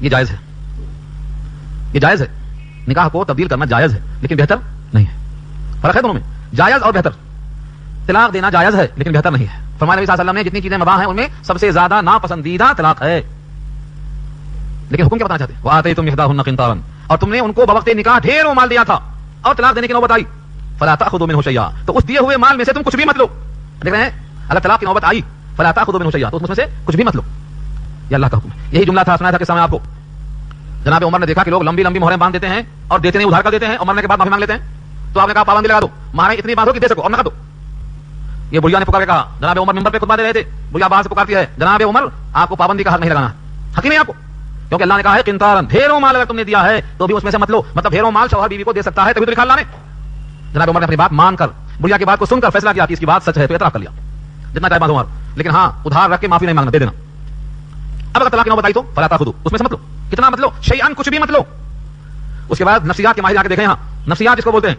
[SPEAKER 1] یہ جائز ہے. یہ جائز ہے, نکاح کو تبدیل کرنا جائز ہے, لیکن بہتر نہیں ہے. فرق ہے دونوں میں, جائز اور بہتر. طلاق دینا جائز ہے لیکن بہتر نہیں ہے. فرمایا نبی صلی اللہ علیہ وسلم نے جتنی چیزیں مباح ہیں ان میں سب سے زیادہ ناپسندیدہ طلاق ہے. لیکن حکم کیا بتانا چاہتے ہیں, وآتیتم احداہن قنطارا, اور تم نے ان کو بوقت نکاح ڈھیروں مال دیا تھا اور طلاق دینے کی نوبت آئی, فلا تأخذوا منه شيئا, تو اس دیے ہوئے مال میں سے تم کچھ بھی مت لو. دیکھ رہے ہیں, اگر طلاق کی نوبت آئی فلا تأخذوا منه شيئا, تو اس میں سے کچھ بھی مت لو. یہ اللہ کا حکم ہے. یہی جملہ تھا, سنایا تھا کہ سامنے آپ کو. جناب عمر نے دیکھا کہ لوگ لمبی لمبی مہریں باندھ دیتے ہیں اور دیتے نہیں, ادھار کر دیتے ہیں, اور مرنے کے بعد معافی مانگ لیتے ہیں. تو آپ نے کہا پابندی لگا دو, مہریں اتنی باندھو کہ دے سکو اور نہ کر دو. یہ بڑھیا نے پکار کے کہا, جناب عمر منبر پہ خطبہ دے رہے تھے, بڑھیا باہر سے پکارتی ہے, جناب عمر آپ کو پابندی کا حق نہیں لگانا, حق ہی نہیں آپ کو, کیونکہ اللہ نے کہا ہے قنطارا, ڈھیروں مال اگر تم نے دیا ہے تو بھی اس میں سے مت لو. مطلب ڈھیروں مال شوہر بیوی کو دے سکتا ہے, تبھی تو لکھا اللہ نے. جناب عمر نے اپنی بات مان کر, بڑھیا کی بات کو سن کر فیصلہ کیا کہ اس کی بات سچ ہے, تو اعتراف کر لیا, جتنا چاہے بات عمر, لیکن ہاں ادھار رکھ کے معافی نہیں مانگنا, دے دینا. اب اگر طلاق کی نوبت آئی تو فلا تأخذوا, اس میں سے مت لو. کتنا مت لو, شیئا, کچھ بھی مت لو. اس کے بعد نفسیات کے ماہر جا کے دیکھیں, یہاں نفسیات جس کو بولتے ہیں,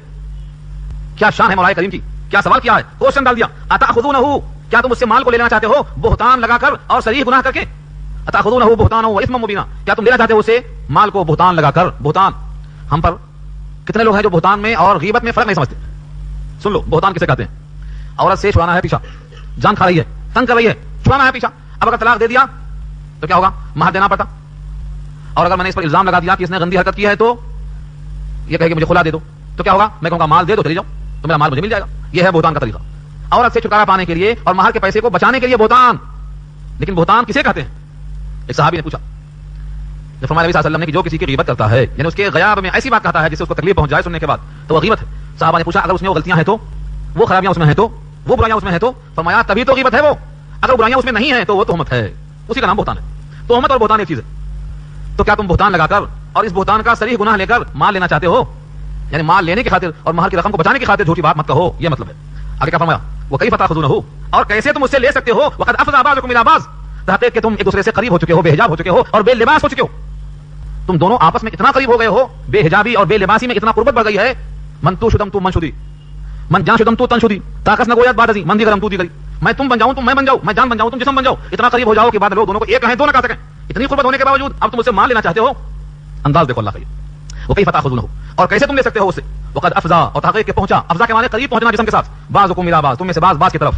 [SPEAKER 1] کیا شان ہے مولا کریم کی, کیا سوال کیا ہے, کوشچن ڈال دیا. اتأخذونه, کیا تم اس سے مال کو لے لینا چاہتے ہو بہتان لگا کر اور صریح گناہ کر کے. اتأخذونه بہتانا واثما مبینا, کیا تم لینا چاہتے ہو اسے مال کو بہتان لگا کر. بہتان, ہم پر کتنے لوگ ہیں جو بہتان میں اور غیبت میں فرق نہیں سمجھتے. سن لو, بہتان کسے کہتے ہیں, عورت سے چھڑانا ہے پیچھا, جان کھا رہی ہے, تنگ کر رہی ہے, چھڑانا ہے پیچھا. اب اگر طلاق دے دیا تو کیا ہوگا, مہر دینا پڑتا. اور اگر میں نے اس پر الزام لگا دیا کہ اس نے گندی حرکت کی ہے تو یہ کہے کہ مجھے خلا دے دو, تو کیا ہوگا, میں کہوں گا مال دے دو, چلی جاؤ, تو میرا مال مجھے مل جائے گا. یہ ہے بہتان کا طریقہ, عورت سے چھٹکارا پانے کے لیے اور مہر کے پیسے کو بچانے کے لیے بہتان. لیکن بہتان کسے کہتے ہیں, ایک صحابی نے پوچھا جب فرمایا نبی صلی اللہ علیہ وسلم نے کہ جو کسی کی غیبت کرتا ہے یعنی اس کے غیاب میں ایسی بات کہتا ہے جس سے اس کو تکلیف پہنچ جائے سننے کے بعد تو وہ غیبت ہے. صحابہ نے پوچھا اگر اس میں وہ غلطیاں ہیں تو وہ خرابیاں اس میں ہیں تو وہ برائیاں اس میں ہیں تو فرمایا تبھی تو غیبت ہے وہ. اگر برائیاں اس میں نہیں ہیں تو وہ تہمت ہے. اسی کا نام بہتان ہے. تہمت اور بہتان ایک چیز ہے. تو کیا تم بہتان لگا کر اور اس بہتان کا صریح گناہ لے کر مال لینا چاہتے ہو؟ یعنی مال لینے کی خاطر اور مہر کی رقم کو بچانے کی خاطر جھوٹی بات مت کہو, یہ مطلب ہے. آگے کیا فرمایا وَكَيْفَ تَأْخُذُونَهُ, اور کیسے تم اس سے لے سکتے ہو وَقَدْ أَفْضَىٰ بَعْضُكُمْ إِلَىٰ بَعْضٍ, تحقیق کہ تم ایک دوسرے سے قریب ہو چکے ہو, بے حجاب ہو چکے ہو اور بے لباس ہو چکے ہو. تم دونوں آپس میں اتنا قریب ہو گئے ہو, بے حجابی اور بے لباسی میں اتنا قربت بڑھ گئی ہے. من تو شدم تو من شدی, من جان شدم تو تن شدی, طاقت نہ گویات بات ازی من دیگرم تو دیگری. میں تم بن جاؤں تم میں بن جاؤں, میں جان بن جاؤں تم جسم بن جاؤ. اتنا قریب ہو جاؤ کہ بعد لوگ دونوں کو ایک کہیں دو نہ کہہ سکیں. اتنی قربت ہونے کے باوجود اب تم مجھ سے مال لینا چاہتے ہو. انداز دیکھو اللہ کا. وَكَيْفَ تَأْخُذُونَهُ, اور کیسے تم لے سکتے ہو اس سے. وَقَدْ أَفْضَىٰ, اور تحقیق کہ پہنچا, افضا کے معنی قریب پہنچنا جسم کے ساتھ, بعضکم الی بعض, تم میں سے بعض کی طرف.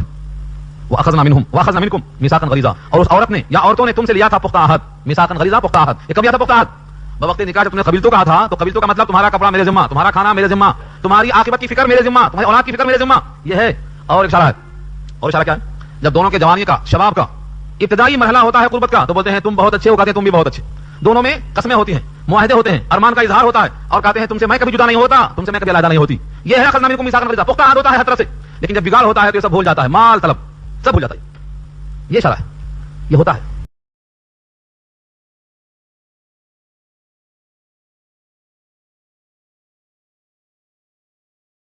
[SPEAKER 1] وَأَخَذْنَا مِنْهُمْ وَأَخَذْنَا مِنْكُمْ مِيثَاقًا غَلِيظًا, اور اس عورت نے یا عورتوں نے تم سے لیا تھا پختہ عہد. میثاقاً غلیظا, پختہ عہد. یہ کب لیا تھا پختہ عہد؟ بوقت نکاح جب تم نے قبیلتوں کہا تھا تو قبیلتوں کا مطلب تمہارا کپڑا میرے ذمہ, تمہارا کھانا میرے ذمہ, تمہاری عاقبت کی فکر میرے ذمہ, تمہاری اولاد کی فکر میرے ذمہ, یہ ہے. اور اشارہ ہے, اور اشارہ کیا ہے؟ جب دونوں کے جوانی کا, شباب کا ابتدائی مرحلہ ہوتا ہے قربت کا, تو بولتے ہیں تم بہت اچھے ہو, کہتے ہیں تم بھی بہت اچھے. دونوں میں قسمیں ہوتی ہیں, معاہدے ہوتے ہیں, ارمان کا اظہار ہوتا ہے, اور کہتے ہیں تم سے میں کبھی جدا نہیں ہوتا, تم سے میں کبھی علیحدہ نہیں ہوتی. یہ ہے اخذنا منکم میثاقا غلیظا, پختہ عہد ہوتا ہے ہر طرف سے. لیکن جب بگاڑ ہوتا ہے تو یہ سب بھول جاتا ہے, مال طلب سب بھول جاتا ہے. یہ اشارہ ہے, یہ ہوتا ہے.